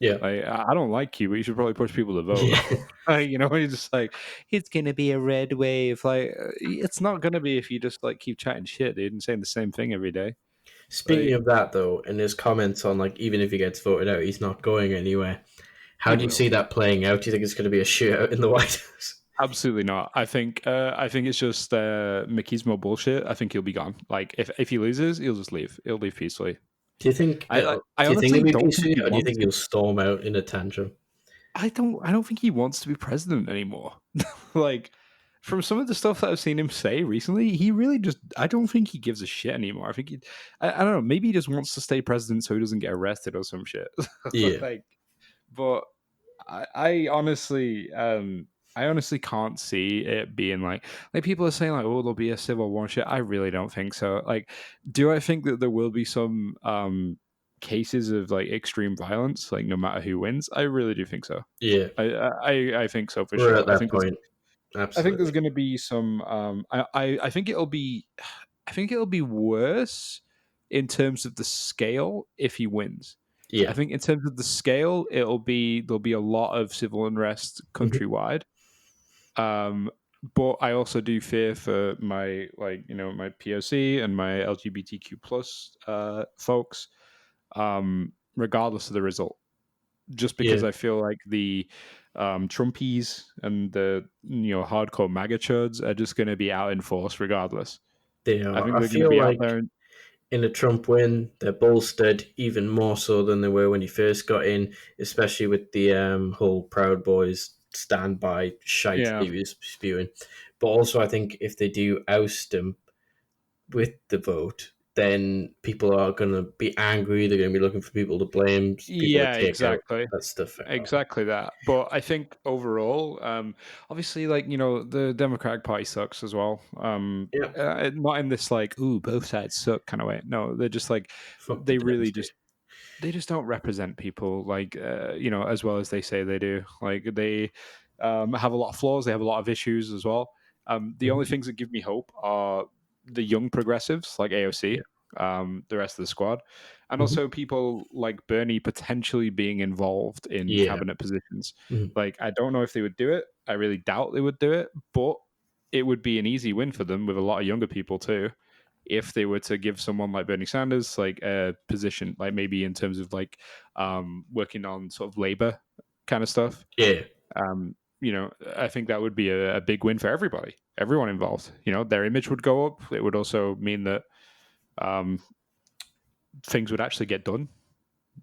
Speaker 2: Yeah.
Speaker 1: Like I don't like you, but you should probably push people to vote.
Speaker 2: Yeah.
Speaker 1: Like, you're just like it's gonna be a red wave. Like it's not gonna be if you just like keep chatting shit, dude, and saying the same thing every day.
Speaker 2: Speaking
Speaker 1: Like
Speaker 2: of that, though, and his comments on like even if he gets voted out, he's not going anywhere. How
Speaker 1: he
Speaker 2: do you
Speaker 1: will.
Speaker 2: see that playing out? Do you think it's going to be a shootout in the White House?
Speaker 1: Absolutely not. I think it's just machismo bullshit. I think he'll be gone. Like if he loses, he'll just leave. He'll leave peacefully.
Speaker 2: Do you think
Speaker 1: I
Speaker 2: it'll?
Speaker 1: I
Speaker 2: Do you think
Speaker 1: honestly
Speaker 2: it'll be
Speaker 1: don't think
Speaker 2: peaceful,
Speaker 1: he
Speaker 2: or do you think
Speaker 1: wants.
Speaker 2: he'll storm out in a tantrum?
Speaker 1: I don't think he wants to be president anymore. Like from some of the stuff that I've seen him say recently, he really just, I don't think he gives a shit anymore. I think I don't know, maybe he just wants to stay president so he doesn't get arrested or some shit.
Speaker 2: Yeah,
Speaker 1: Like, but I honestly, I honestly can't see it being like people are saying like, oh, there'll be a civil war and shit. I really don't think so. Like, do I think that there will be some cases of like extreme violence, like no matter who wins? I really do think so.
Speaker 2: yeah,
Speaker 1: I think so for
Speaker 2: we're at
Speaker 1: sure.
Speaker 2: that point.
Speaker 1: I think there's
Speaker 2: Absolutely.
Speaker 1: going to be some. I think it'll be. I think it'll be worse in terms of the scale if he wins. I
Speaker 2: Yeah.
Speaker 1: think in terms of the scale, there'll be a lot of civil unrest
Speaker 2: Mhm.
Speaker 1: countrywide. Um, but I also do fear for my my POC and my LGBTQ plus folks, regardless of the result. Just because
Speaker 2: Yeah,
Speaker 1: I feel like the Trumpies and the hardcore MAGA chuds are just going to be out in force regardless.
Speaker 2: they
Speaker 1: I
Speaker 2: are.
Speaker 1: think
Speaker 2: I
Speaker 1: they're going to
Speaker 2: feel
Speaker 1: be out
Speaker 2: like
Speaker 1: there. And,
Speaker 2: in a Trump win, they're bolstered even more so than they were when he first got in, especially with the whole Proud Boys standby shite
Speaker 1: yeah,
Speaker 2: that he was spewing. But also, I think if they do oust him with the vote, then people are going to be angry. They're going to be looking for people to blame, people to
Speaker 1: yeah,
Speaker 2: take out.
Speaker 1: exactly.
Speaker 2: That stuff.
Speaker 1: Exactly that. But I think overall, obviously, like, the Democratic Party sucks as well.
Speaker 2: Yeah,
Speaker 1: Not in this like, ooh, both sides suck kind of way. No, they're just like,
Speaker 2: fuck the
Speaker 1: they really
Speaker 2: Dems,
Speaker 1: just,
Speaker 2: mate.
Speaker 1: they just don't represent people like, as well as they say they do. Like, they have a lot of flaws, they have a lot of issues as well. The only
Speaker 2: Mhm.
Speaker 1: things that give me hope are the young progressives like
Speaker 2: Yeah.
Speaker 1: AOC, the rest of the squad, and
Speaker 2: Mhm.
Speaker 1: also people like Bernie potentially being involved in
Speaker 2: Yeah.
Speaker 1: cabinet positions.
Speaker 2: Mhm.
Speaker 1: Like, I don't know if they would do it. I really doubt they would do it, but it would be an easy win for them with a lot of younger people too. If they were to give someone like Bernie Sanders like a position, like maybe in terms of like working on sort of labor kind of stuff,
Speaker 2: Yeah.
Speaker 1: I think that would be a big win for everybody, everyone involved. Their image would go up. It would also mean that um, things would actually get done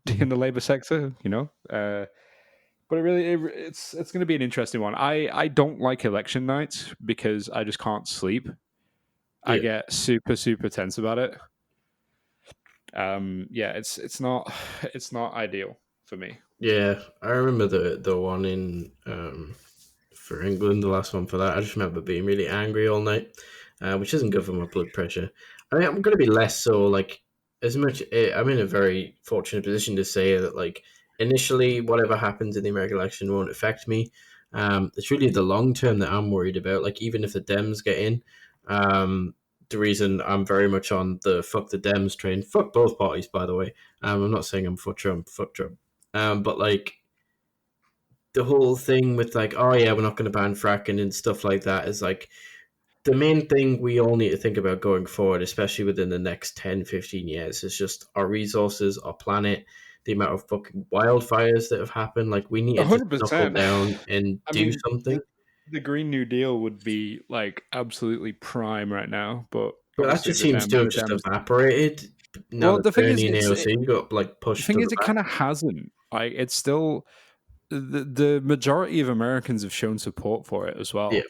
Speaker 2: Mhm.
Speaker 1: in the labor sector. But it's going to be an interesting one. I don't like election nights because I just can't sleep. I
Speaker 2: Yeah.
Speaker 1: get super super tense about it. Yeah, it's not it's not ideal for me.
Speaker 2: Yeah, I remember the one in for England, the last one for that. I just remember being really angry all night, which isn't good for my blood pressure. I mean, I'm going to be less so like as much. I'm in a very fortunate position to say that like initially, whatever happens in the American election won't affect me. It's really the long term that I'm worried about. Like even if the Dems get in, the reason I'm very much on the fuck the Dems train, fuck both parties, by the way. I'm not saying I'm for Trump, fuck Trump. But like the whole thing with like, oh yeah, we're not going to ban fracking and stuff like that is like the main thing we all need to think about going forward, especially within the next 10, 15 years, is just our resources, our planet, the amount of fucking wildfires that have happened. Like we need to just knuckle
Speaker 1: 100%.
Speaker 2: down and
Speaker 1: I
Speaker 2: do
Speaker 1: mean,
Speaker 2: something.
Speaker 1: the Green New Deal would be like absolutely prime right now, but
Speaker 2: But that
Speaker 1: obviously
Speaker 2: just seems to have
Speaker 1: the
Speaker 2: just
Speaker 1: Dems.
Speaker 2: evaporated now
Speaker 1: Well,
Speaker 2: that
Speaker 1: the thing is,
Speaker 2: Bernie and AOC got like
Speaker 1: the
Speaker 2: pushed
Speaker 1: thing
Speaker 2: to
Speaker 1: is,
Speaker 2: the
Speaker 1: it
Speaker 2: back.
Speaker 1: kind of hasn't. Like, it's still the majority of Americans have shown support for it as
Speaker 2: Yeah,
Speaker 1: well.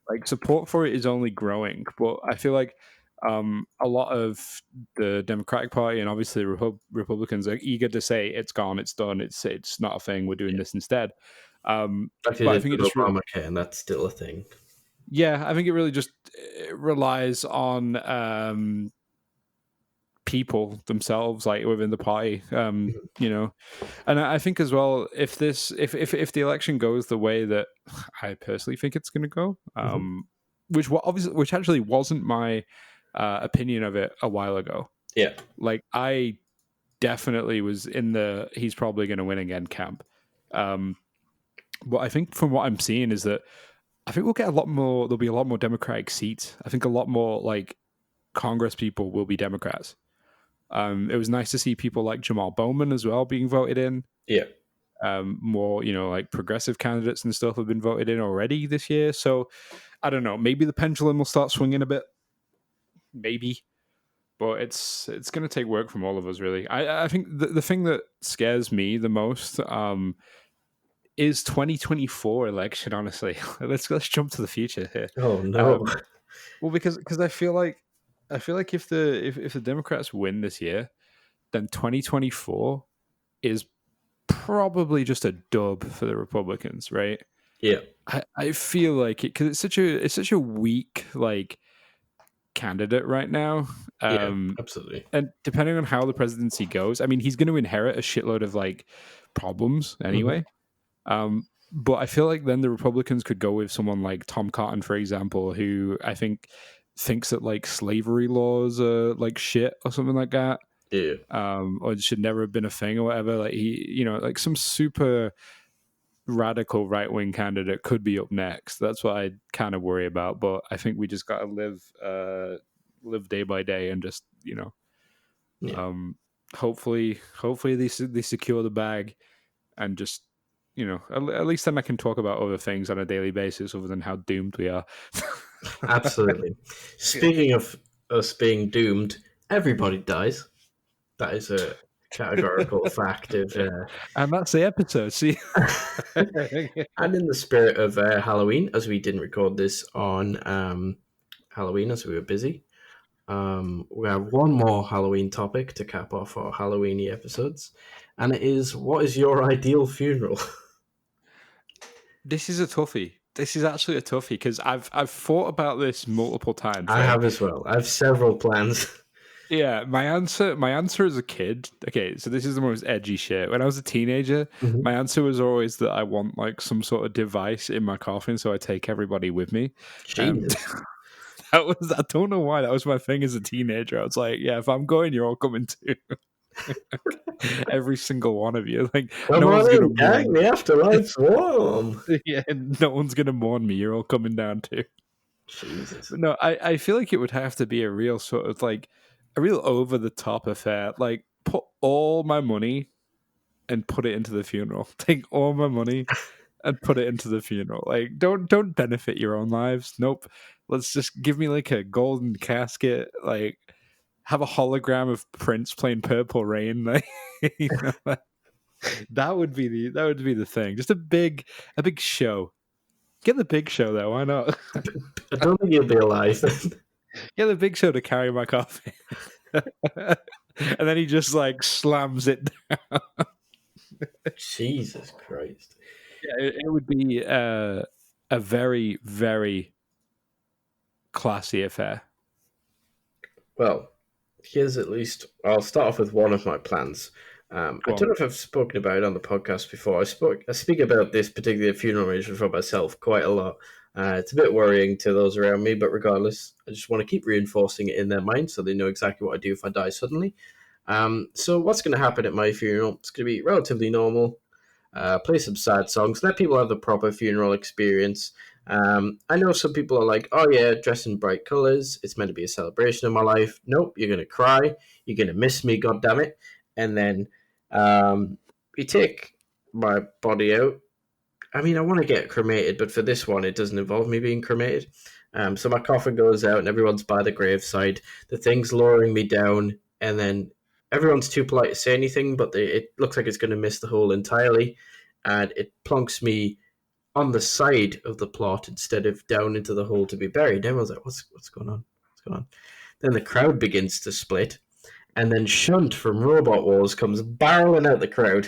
Speaker 1: Like, support for it is only growing, but I feel like a lot of the Democratic Party and obviously Republicans are eager to say it's gone, it's done, it's not a thing. We're doing
Speaker 2: yeah.
Speaker 1: this instead.
Speaker 2: Like they
Speaker 1: But I
Speaker 2: did
Speaker 1: think it
Speaker 2: with
Speaker 1: just
Speaker 2: Obamacare, and that's still a thing.
Speaker 1: yeah, I think it really just relies on people themselves, like within the party.
Speaker 2: Mhm.
Speaker 1: And I think as well, if this, if the election goes the way that I personally think it's going to go,
Speaker 2: Mhm.
Speaker 1: obviously, which actually wasn't my opinion of it a while ago.
Speaker 2: Yeah,
Speaker 1: Like, I definitely was in the he's probably going to win again camp. Um, but I think from what I'm seeing is that I think we'll get a lot more. There'll be a lot more Democratic seats. I think a lot more like Congress people will be Democrats. It was nice to see people like Jamal Bowman as well being voted in.
Speaker 2: yeah,
Speaker 1: More, like progressive candidates and stuff have been voted in already this year. So I don't know. Maybe the pendulum will start swinging a bit. Maybe, but it's going to take work from all of us, really. I think the thing that scares me the most is 2024 election. Honestly, let's jump to the future here.
Speaker 2: Oh no.
Speaker 1: Um, well, because I feel like if the Democrats win this year, then 2024 is probably just a dub for the Republicans, right?
Speaker 2: Yeah.
Speaker 1: I feel like it because it's such a weak like candidate right now.
Speaker 2: Yeah.
Speaker 1: Um,
Speaker 2: Absolutely.
Speaker 1: and depending on how the presidency goes, I mean, he's going to inherit a shitload of like problems
Speaker 2: Hmm.
Speaker 1: anyway. But I feel like then the Republicans could go with someone like Tom Cotton, for example, who I think thinks that like slavery laws are like shit or something like that.
Speaker 2: Yeah.
Speaker 1: Or it should never have been a thing or whatever. Like like some super radical right wing candidate could be up next. That's what I kind of worry about. But I think we just got to live day by day and just
Speaker 2: Yeah.
Speaker 1: um, hopefully they secure the bag and just at least then I can talk about other things on a daily basis other than how doomed we are.
Speaker 2: Absolutely. Speaking of us being doomed, everybody dies. That is a categorical fact of.
Speaker 1: And that's the episode. See,
Speaker 2: And in the spirit of Halloween, as we didn't record this on Halloween as we were busy, we have one more Halloween topic to cap off our Halloweeny episodes, and it is what is your ideal funeral?
Speaker 1: this is a toughie. This is actually a toughie because I've thought about this multiple times.
Speaker 2: I
Speaker 1: Right?
Speaker 2: have as well. I have several plans.
Speaker 1: Yeah, my answer as a kid. Okay, so this is the most edgy shit. When I was a teenager,
Speaker 2: Mhm.
Speaker 1: my answer was always that I want like some sort of device in my coffin, so I take everybody with me. Um,
Speaker 2: Jesus.
Speaker 1: I don't know why that was my thing as a teenager. I was like, yeah, if I'm going, you're all coming too. Every single one of you. Like,
Speaker 2: Come
Speaker 1: no one's
Speaker 2: on
Speaker 1: gonna
Speaker 2: in, gang.
Speaker 1: mourn.
Speaker 2: The afterlife's warm.
Speaker 1: Yeah, no one's gonna mourn me. You're all coming down too.
Speaker 2: Jesus.
Speaker 1: But no, I feel like it would have to be a real sort of like a real over the top affair. Like, put all my money and put it into the funeral. Take all my money and put it into the funeral. Like, don't benefit your own lives. Nope. Let's just give me like a golden casket. Like, have a hologram of Prince playing Purple Rain. Like, you know, that would be the thing. Just a big show. Get the big show though. Why not?
Speaker 2: I don't think you'll be alive.
Speaker 1: Get the big show to carry my coffee. And then he just like slams it down.
Speaker 2: Jesus Christ.
Speaker 1: Yeah, it would be a very, very classy affair.
Speaker 2: Well, here's at least. I'll start off with one of my plans. I
Speaker 1: Go
Speaker 2: don't
Speaker 1: on.
Speaker 2: know if I've spoken about it on the podcast before. I speak about this particular funeral arrangement for myself quite a lot. It's a bit worrying to those around me, but regardless, I just want to keep reinforcing it in their mind so they know exactly what I do if I die suddenly. So what's going to happen at my funeral? It's going to be relatively normal. Play some sad songs, let people have the proper funeral experience. I know some people are like, oh yeah, dress in bright colors. It's meant to be a celebration of my life. Nope, you're going to cry. You're going to miss me, God damn it. And then we take my body out. I mean, I want to get cremated, but for this one, it doesn't involve me being cremated. So my coffin goes out and everyone's by the graveside. The thing's lowering me down, and then everyone's too polite to say anything, but it looks like it's going to miss the hole entirely, and it plonks me on the side of the plot instead of down into the hole to be buried. Everyone's like, what's going on? What's going on? Then the crowd begins to split, and then Shunt from Robot Wars comes barreling out the crowd,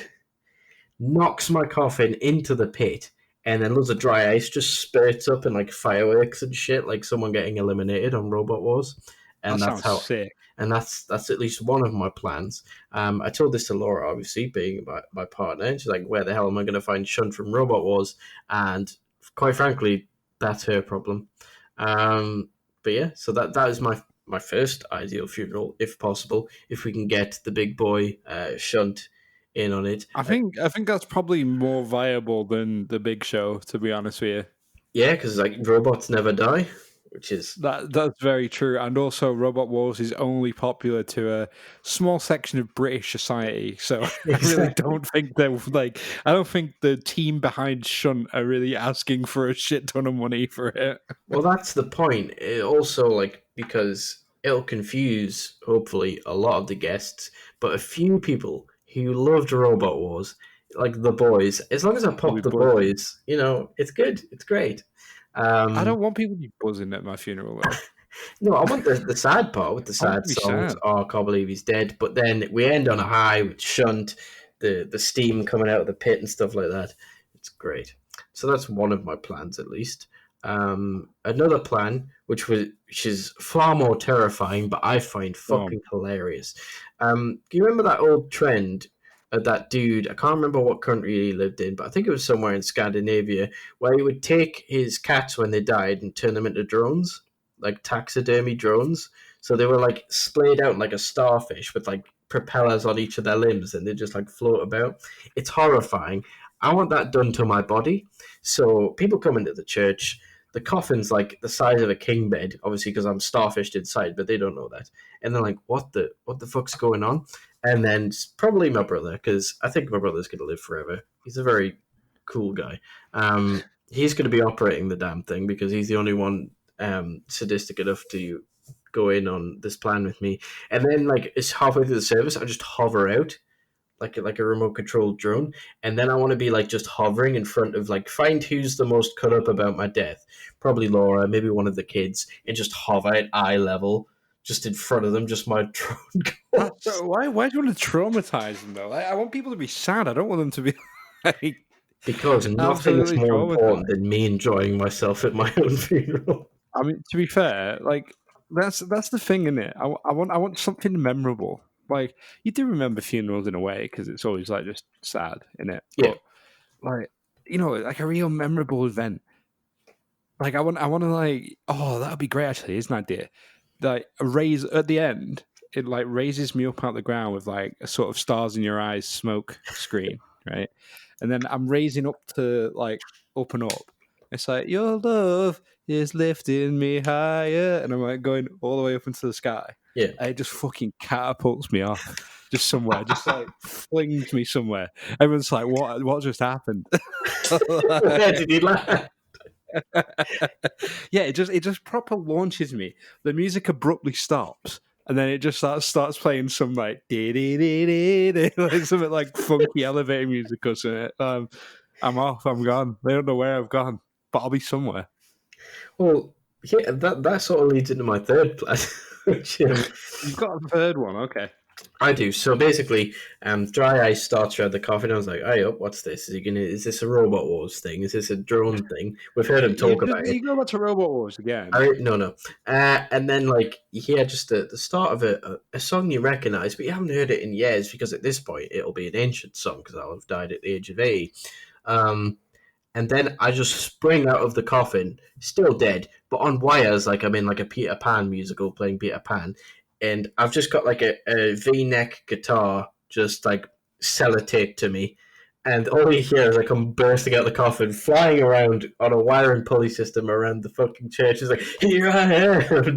Speaker 2: knocks my coffin into the pit, and then loads of dry ice just spurts up in like fireworks and shit, like someone getting eliminated on Robot Wars.
Speaker 1: That
Speaker 2: And that's
Speaker 1: sounds
Speaker 2: how
Speaker 1: sick.
Speaker 2: and that's at least one of my plans. I told this to Laura, obviously, being my partner, and she's like, where the hell am I going to find Shunt from Robot Wars? And quite frankly, that's her problem. But yeah, so that is my first ideal funeral, if possible, if we can get the big boy Shunt in on it.
Speaker 1: I think that's probably more viable than the Big Show, to be honest with you.
Speaker 2: Yeah, because like robots never die, which is
Speaker 1: That's very true, and also Robot Wars is only popular to a small section of British society. So I really
Speaker 2: exactly.
Speaker 1: don't think they're like. I don't think the team behind Shunt are really asking for a shit ton of money for it.
Speaker 2: Well, that's the point. It also, like, because it'll confuse, hopefully, a lot of the guests, but a few people who loved Robot Wars, like the boys. As long as I
Speaker 1: I'll
Speaker 2: pop
Speaker 1: be
Speaker 2: the
Speaker 1: buzzing.
Speaker 2: boys, it's good. It's great.
Speaker 1: I
Speaker 2: Um,
Speaker 1: don't want people to be buzzing at my funeral though.
Speaker 2: no, I want the sad part with the
Speaker 1: I want
Speaker 2: sad
Speaker 1: to be
Speaker 2: songs.
Speaker 1: sad.
Speaker 2: Oh, I can't believe he's dead. But then we end on a high with Shunt, the steam coming out of the pit and stuff like that. It's great. So that's one of my plans, at least. Another plan, which is far more terrifying, but I find
Speaker 1: Um,
Speaker 2: fucking hilarious. Do you remember that old trend? That dude, I can't remember what country he lived in, but I think it was somewhere in Scandinavia, where he would take his cats when they died and turn them into drones, like taxidermy drones. So they were like splayed out like a starfish with like propellers on each of their limbs, and they just like float about. It's horrifying. I want that done to my body. So people come into the church. The coffin's like the size of a king bed, obviously because I'm starfished inside, but they don't know that. And they're like, "What the fuck's going on?" And then probably my brother, because I think my brother's going to live forever. He's a very cool guy. He's going to be operating the damn thing because he's the only one sadistic enough to go in on this plan with me. And then, like, it's halfway through the service, I just hover out like a remote controlled drone, and then I want to be like just hovering in front of like find who's the most cut up about my death. Probably Laura, maybe one of the kids, and just hover at eye level, just in front of them, just my drone goes.
Speaker 1: why do you want to traumatize them though? I want people to be sad. I don't want them to be like
Speaker 2: Because nothing is
Speaker 1: absolutely
Speaker 2: more important
Speaker 1: traumatized.
Speaker 2: than me enjoying myself at my own funeral.
Speaker 1: I mean, to be fair, like that's the thing in it. I want something memorable. Like you do remember funerals in a way because it's always like just sad in it,
Speaker 2: Yeah.
Speaker 1: but like like a real memorable event. Like I want to like that would be great actually. It's an idea. Like a raise at the end, it like raises me up out the ground with like a sort of stars in your eyes smoke screen, right? And then I'm raising up to like up and up. It's like your love is lifting me higher, and I'm like going all the way up into the sky.
Speaker 2: Yeah.
Speaker 1: And it just fucking catapults me off just somewhere, just like flings me somewhere. Everyone's like, "What just happened?"
Speaker 2: Where did he land?
Speaker 1: Yeah, it just proper launches me. The music abruptly stops, and then it just starts playing some like like something like funky elevator music or something. I'm off. I'm gone. They don't know where I've gone, but I'll be somewhere.
Speaker 2: Well, yeah, that sort of leads into my third plan, which
Speaker 1: You've got a third one, okay?
Speaker 2: I do. So basically, Dry Ice starts around the coffin. I was like, "Hey, up, what's this? Is this a Robot Wars thing? Is this a drone thing?" We've heard him talk about it.
Speaker 1: You go back to Robot Wars again.
Speaker 2: No, no. And then like yeah, just the start of a song you recognise, but you haven't heard it in years because at this point it'll be an ancient song because I'll have died at the age of 80. Um, and then I just spring out of the coffin, still dead, but on wires, like I'm in like a Peter Pan musical playing Peter Pan, and I've just got like a V-neck guitar just like sellotaped to me, and all you hear is like I'm bursting out the coffin, flying around on a wire and pulley system around the fucking church. It's like, here I am, rock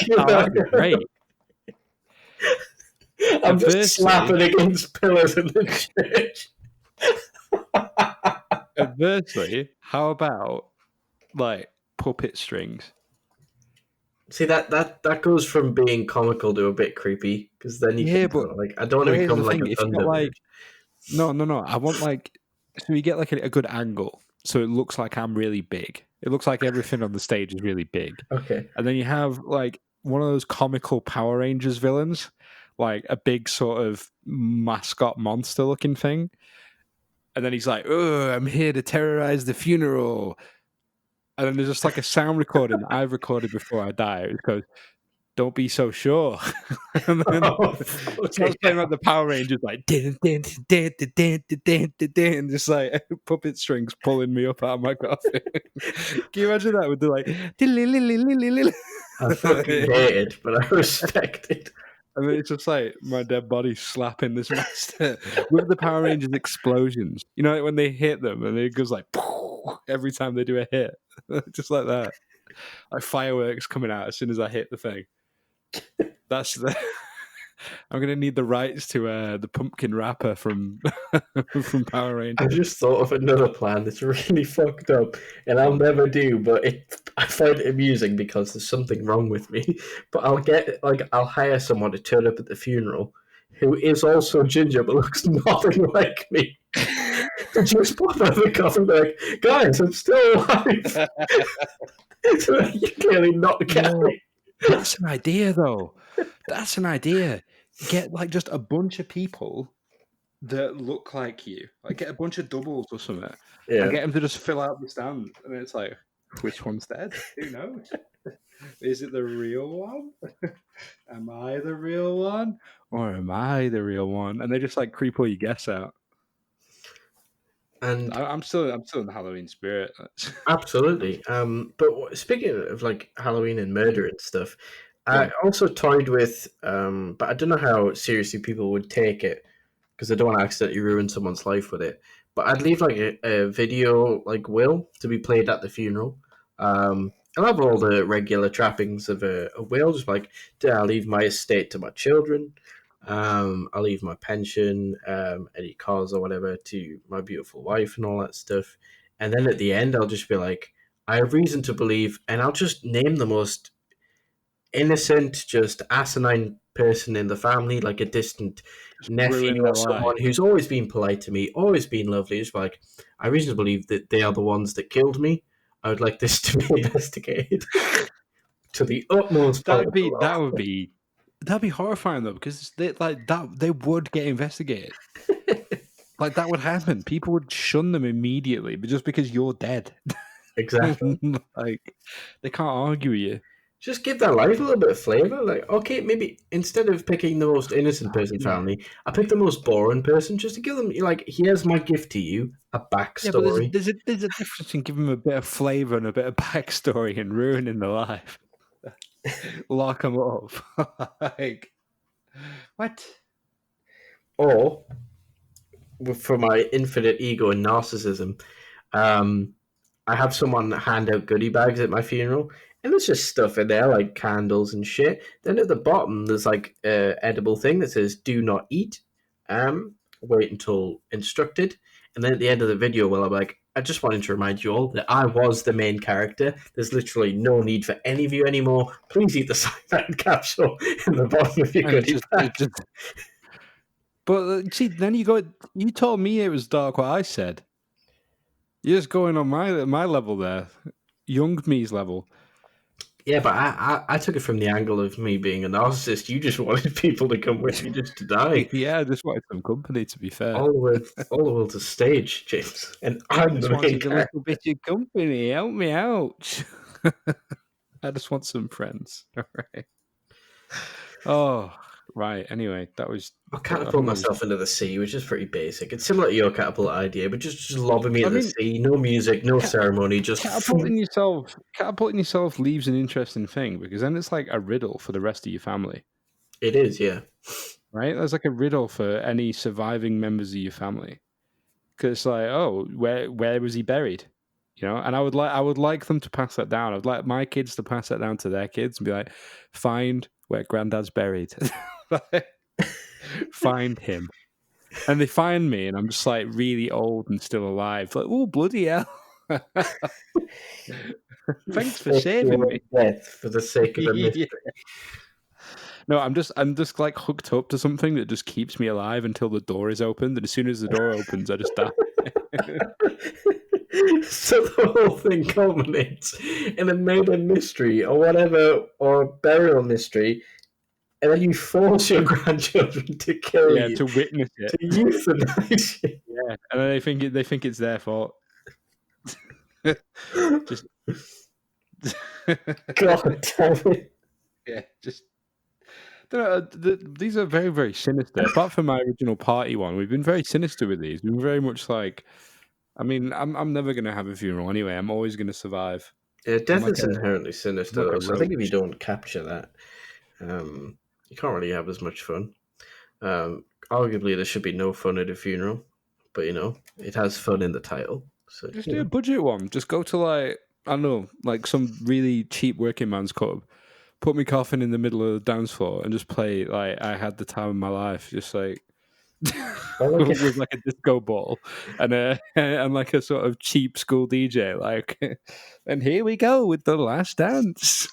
Speaker 2: you.
Speaker 1: Oh, that'd be great.
Speaker 2: I'm just
Speaker 1: Adversely,
Speaker 2: slapping against pillars in the church.
Speaker 1: how about like puppet strings?
Speaker 2: See that goes from being comical to a bit creepy because then you
Speaker 1: Yeah,
Speaker 2: can
Speaker 1: but
Speaker 2: like I don't want to
Speaker 1: here's
Speaker 2: become
Speaker 1: the
Speaker 2: like
Speaker 1: thing:
Speaker 2: a
Speaker 1: if you got
Speaker 2: Thunderbird.
Speaker 1: like no, I want like so you get like a good angle, so it looks like I'm really big. It looks like everything on the stage is really big,
Speaker 2: Okay.
Speaker 1: and then you have like one of those comical Power Rangers villains, like a big sort of mascot monster looking thing, and then he's like, "Oh, I'm here to terrorize the funeral." And then there's just like a sound recording that I've recorded before I die. It goes, "Don't be so sure." And then
Speaker 2: Oh,
Speaker 1: starts
Speaker 2: fucking
Speaker 1: playing
Speaker 2: hell.
Speaker 1: like the Power Rangers, like din din din din din din din din, just like puppet strings pulling me up out of my coffin. Can you imagine that with the like,
Speaker 2: I fucking hate it, but I respect it.
Speaker 1: and then it's just like my dead body slapping this master with the Power Rangers explosions. You know, like when they hit them and it goes like every time they do a hit, just like that, like fireworks coming out as soon as I hit the thing. That's the. I'm gonna need the rights to the pumpkin rapper from from Power
Speaker 2: I
Speaker 1: Rangers.
Speaker 2: just thought of another plan that's really fucked up, and I'll never do. But I find it amusing because there's something wrong with me. But I'll hire someone to turn up at the funeral who is also ginger but looks nothing like me, to just pop out of the coffin and be like, guys, I'm still alive. So you clearly not get me.
Speaker 1: That's an idea, though. That's an idea. Get like just a bunch of people that look like you. Like get a bunch of doubles or something, and get them to just fill out the stand. And it's like, which one's dead? Who knows? Is it the real one? Am I the real one, or am I the real one? And they just like creep all your guests out.
Speaker 2: And
Speaker 1: I'm still in the Halloween spirit.
Speaker 2: absolutely. But speaking of like Halloween and murder and stuff, I also toyed with, but I don't know how seriously people would take it because I don't want to accidentally ruin someone's life with it. But I'd leave like a video like will to be played at the funeral. I'll have all the regular trappings of a will, just like I'll leave my estate to my children. I'll leave my pension, any cars or whatever to my beautiful wife and all that stuff. And then at the end, I'll just be like, I have reason to believe, and I'll just name the most innocent, just asinine person in the family, like a distant nephew or someone who's always been polite to me, always been lovely. Just like, I have reason to believe that they are the ones that killed me. I would like this to be investigated to the utmost.
Speaker 1: That'd be horrifying though, because they would get investigated. Like that would happen. People would shun them immediately, but just because you're dead.
Speaker 2: Exactly.
Speaker 1: Like they can't argue with you.
Speaker 2: Just give their life a little bit of flavor. Like, okay, maybe instead of picking the most innocent person family, I pick the most boring person just to give them like, here's my gift to you, a backstory.
Speaker 1: Yeah, but there's a difference in giving them a bit of flavor and a bit of backstory and ruining their life. Lock them up. Like what?
Speaker 2: Or for my infinite ego and narcissism, I have someone hand out goodie bags at my funeral, and there's just stuff in there like candles and shit. Then at the bottom, there's like an edible thing that says "Do not eat." Wait until instructed. And then at the end of the video, well, I'm like, I just wanted to remind you all that I was the main character. There's literally no need for any of you anymore. Please eat the cyanide capsule in the bottom of your goodie bag.
Speaker 1: But see, then you told me it was dark what I said. You're just going on my level there, young me's level.
Speaker 2: Yeah, but I took it from the angle of me being a narcissist. You just wanted people to come with you just to die.
Speaker 1: Yeah, I just wanted some company, to be fair.
Speaker 2: All the way to stage, James. And I'm the main character.
Speaker 1: A little bit of company. Help me out. I just want some friends. All right. Oh, right. Anyway, that was...
Speaker 2: I'll catapult myself into the sea, which is pretty basic. It's similar to your catapult idea, but just lobbing me in the sea. No music, no ceremony, just...
Speaker 1: Catapulting yourself leaves an interesting thing, because then it's like a riddle for the rest of your family.
Speaker 2: It is, yeah.
Speaker 1: Right? There's like a riddle for any surviving members of your family. Because it's like, oh, where was he buried? You know, and I would like them to pass that down. I'd like my kids to pass that down to their kids and be like, find where Granddad's buried. Find him. And they find me, and I'm just like really old and still alive. Like, oh, bloody hell. Thanks for saving me.
Speaker 2: Death for the sake of the mystery.
Speaker 1: No, I'm just like hooked up to something that just keeps me alive until the door is opened, and as soon as the door opens, I just die.
Speaker 2: So the whole thing culminates in a murder mystery or whatever, or burial mystery, and then you force your grandchildren to kill you,
Speaker 1: to witness it,
Speaker 2: to euthanize you.
Speaker 1: Yeah, and then they think it's their fault. Just
Speaker 2: God damn it!
Speaker 1: Yeah, just. These are very, very sinister. Apart from my original party one, we've been very sinister with these. We've been very much like, I mean, I'm never going to have a funeral anyway. I'm always going to survive.
Speaker 2: Yeah, death is inherently sinister. Like so I think if you don't capture that, you can't really have as much fun. Arguably, there should be no fun at a funeral, but you know, it has fun in the title. So
Speaker 1: just do a budget one. Just go to like, I don't know, like some really cheap working man's club. Put me coffin in the middle of the dance floor and just play like I had the time of my life, just like with like a disco ball and like a sort of cheap school DJ, like, and here we go with the last dance.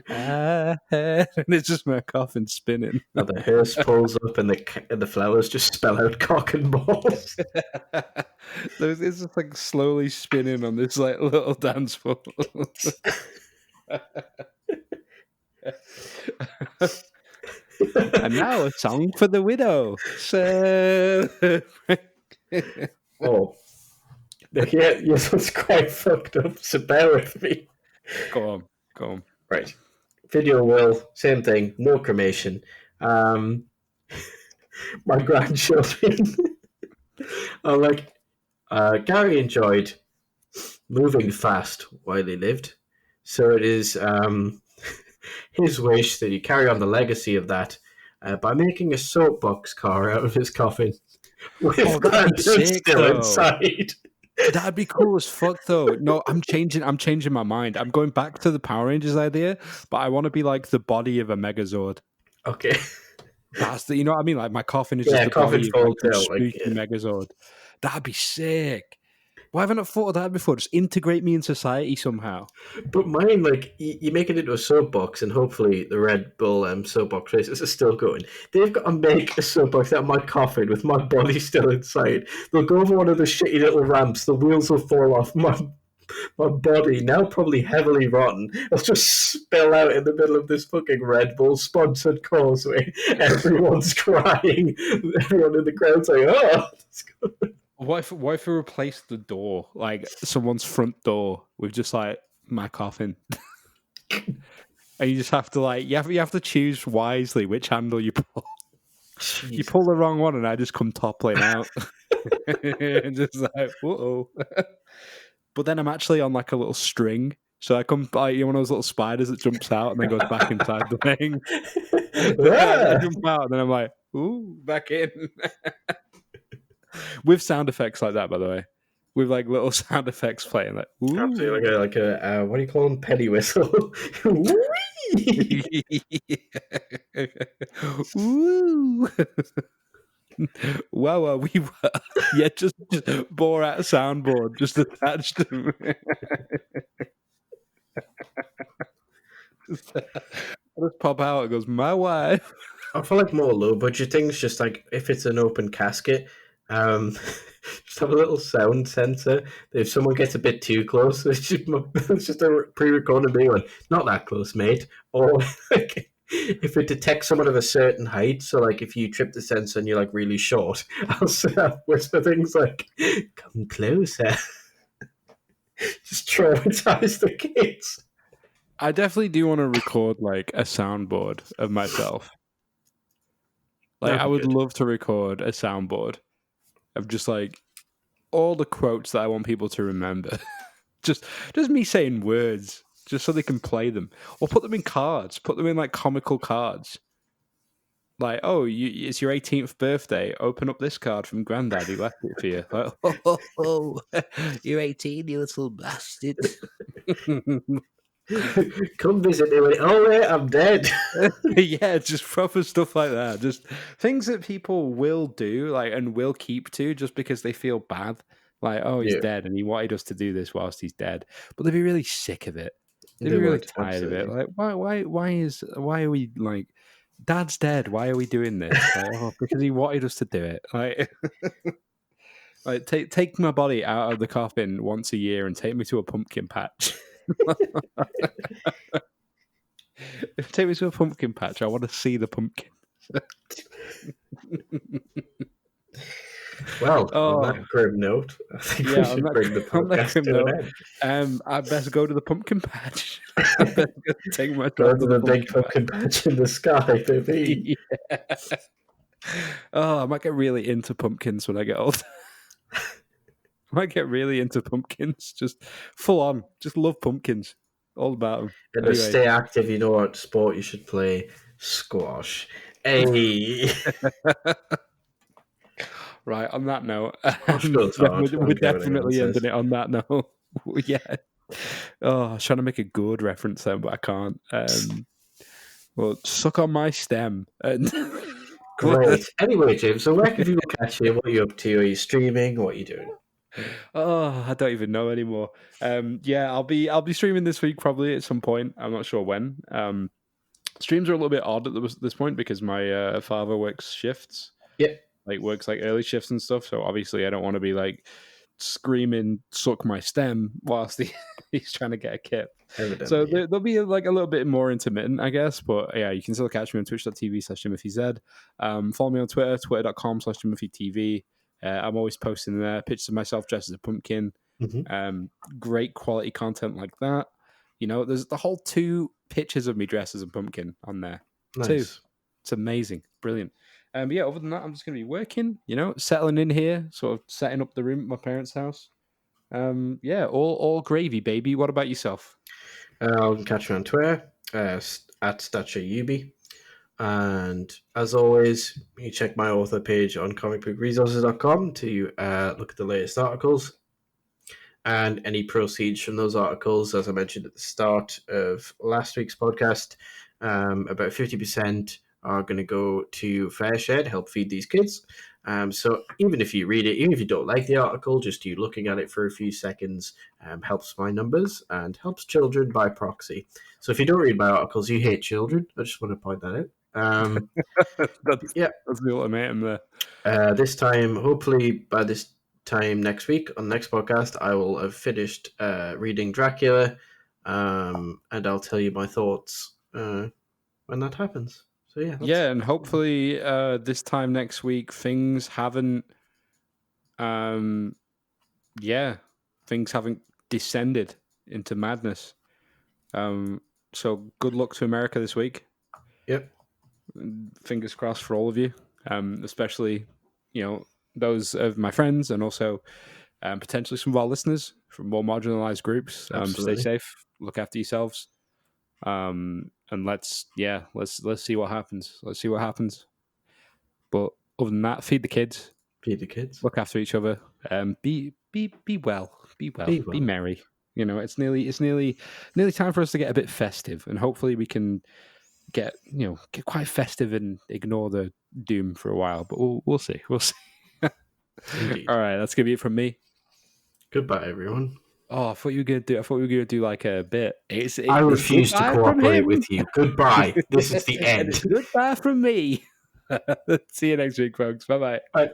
Speaker 1: And it's just my coffin spinning.
Speaker 2: Now the hearse pulls up and the flowers just spell out cock and balls.
Speaker 1: It's just like slowly spinning on this like little dance floor. And now a song for the widow.
Speaker 2: Oh, yeah, yes, it's quite fucked up. So bear with me.
Speaker 1: Go on.
Speaker 2: Right, video will same thing. No cremation. My grandchildren are like, Gary enjoyed moving fast while he lived, so it is his wish that he carry on the legacy of that by making a soapbox car out of his coffin with Grandad still inside.
Speaker 1: That'd be cool as fuck, though. No, I'm changing my mind. I'm going back to the Power Rangers idea, but I want to be like the body of a Megazord.
Speaker 2: Okay.
Speaker 1: That's you know what I mean? Like my coffin is just the body of like a spooky Megazord. That'd be sick. Why haven't I thought of that before? Just integrate me in society somehow.
Speaker 2: But mine, like, you make it into a soapbox, and hopefully the Red Bull soapbox races are still going. They've got to make a soapbox out of my coffin with my body still inside. They'll go over one of the shitty little ramps, the wheels will fall off, my body, now probably heavily rotten, will just spill out in the middle of this fucking Red Bull sponsored causeway. Everyone's crying. Everyone in the crowd's like, oh, that's good.
Speaker 1: What if we replace the door, like someone's front door, with just like my coffin? And you just have to like you have to choose wisely which handle you pull. Jeez. You pull the wrong one, and I just come toppling out. And just like, whoa. But then I'm actually on like a little string, so I come like one of those little spiders that jumps out and then goes back inside the thing. I jump out, and then I'm like, ooh, back in. With sound effects like that, by the way, with like little sound effects playing, like ooh.
Speaker 2: Absolutely, like a what do you call them? Penny whistle.
Speaker 1: Ooh. Wow, we were just bore out a soundboard, just attached to me. Just pop out. It goes, my wife.
Speaker 2: I feel like more low budget things, just like if it's an open casket, just have a little sound sensor. If someone gets a bit too close, it's just a pre-recorded me one. Not that close, mate. Or like, if it detects someone of a certain height, so like if you trip the sensor and you're like really short, I'll whisper things like, "Come closer." Just traumatize the kids.
Speaker 1: I definitely do want to record like a soundboard of myself. Like I would love to record a soundboard of just like all the quotes that I want people to remember. just me saying words, just so they can play them, or put them in cards. Put them in like comical cards. Like, oh, it's your 18th birthday. Open up this card from Grandad. He left it for you. Like, oh, you're 18, you little bastard.
Speaker 2: Come visit me when I'm dead.
Speaker 1: Yeah, just proper stuff like that. Just things that people will do, like, and will keep to, just because they feel bad. Like, oh, he's dead, and he wanted us to do this whilst he's dead. But they'd be really sick of it. They'd be really tired of it. Like, why are we like, Dad's dead? Why are we doing this? Like, oh, because he wanted us to do it. Like, take my body out of the coffin once a year and take me to a pumpkin patch. Take me to a pumpkin patch. I want to see the pumpkin.
Speaker 2: Well, on that grim note, I think we should bring the podcast to an
Speaker 1: end. I best go to the pumpkin patch. I best take my
Speaker 2: go to the big pumpkin patch in the sky, baby.
Speaker 1: Yeah. Oh, I might get really into pumpkins when I get old. I might get really into pumpkins. Just full on. Just love pumpkins. All about them.
Speaker 2: And to stay active, you know what sport you should play? Squash. Hey.
Speaker 1: Right, on that note, we're definitely ending it on that note. Yeah. Oh, I was trying to make a good reference then, but I can't. Well, suck on my stem.
Speaker 2: Great. Anyway, James, so where can people catch you? What are you up to? Are you streaming? What are you doing?
Speaker 1: Oh, I don't even know anymore. Yeah, I'll be streaming this week probably at some point. I'm not sure when. Streams are a little bit odd at this point because my father works shifts,
Speaker 2: Yep,
Speaker 1: like works like early shifts and stuff. So obviously, I don't want to be like screaming "suck my stem" whilst he's trying to get a kip. So
Speaker 2: evidently. Yeah.
Speaker 1: there'll be like a little bit more intermittent, I guess. But yeah, you can still catch me on twitch.tv/TimothyZ. Follow me on Twitter, twitter.com/TimothyTV. I'm always posting there pictures of myself dressed as a pumpkin.
Speaker 2: Hmm.
Speaker 1: Great quality content like that. You know, there's the whole 2 pictures of me dressed as a pumpkin on there. 2.
Speaker 2: Nice.
Speaker 1: It's amazing. Brilliant. But yeah, other than that, I'm just going to be working, you know, settling in here, sort of setting up the room at my parents' house. Yeah, all gravy, baby. What about yourself?
Speaker 2: You can catch me on Twitter at StatureUB. And as always, you check my author page on comicbookresources.com to look at the latest articles and any proceeds from those articles. As I mentioned at the start of last week's podcast, about 50% are going to go to FareShare to help feed these kids. So even if you read it, even if you don't like the article, just you looking at it for a few seconds helps my numbers and helps children by proxy. So if you don't read my articles, you hate children. I just want to point that out. Yeah.
Speaker 1: That's the ultimatum there.
Speaker 2: This time, hopefully by this time next week on the next podcast, I will have finished reading Dracula, and I'll tell you my thoughts when that happens. So yeah,
Speaker 1: Yeah, and hopefully this time next week things haven't things haven't descended into madness. So good luck to America this week.
Speaker 2: Yep.
Speaker 1: Fingers crossed for all of you, especially, you know, those of my friends and also potentially some of our listeners from more marginalized groups. Stay safe, look after yourselves, and let's see what happens. Let's see what happens. But other than that, feed the kids, look after each other, be well, be merry. You know, it's nearly time for us to get a bit festive, and hopefully we can get quite festive and ignore the doom for a while. But we'll see. All right, that's gonna be it from me.
Speaker 2: Goodbye, everyone.
Speaker 1: Oh, I thought we were gonna do like a bit.
Speaker 2: I refuse to cooperate with you. Goodbye. This is the end.
Speaker 1: Goodbye from me. See you next week, folks. Bye-bye.
Speaker 2: Bye.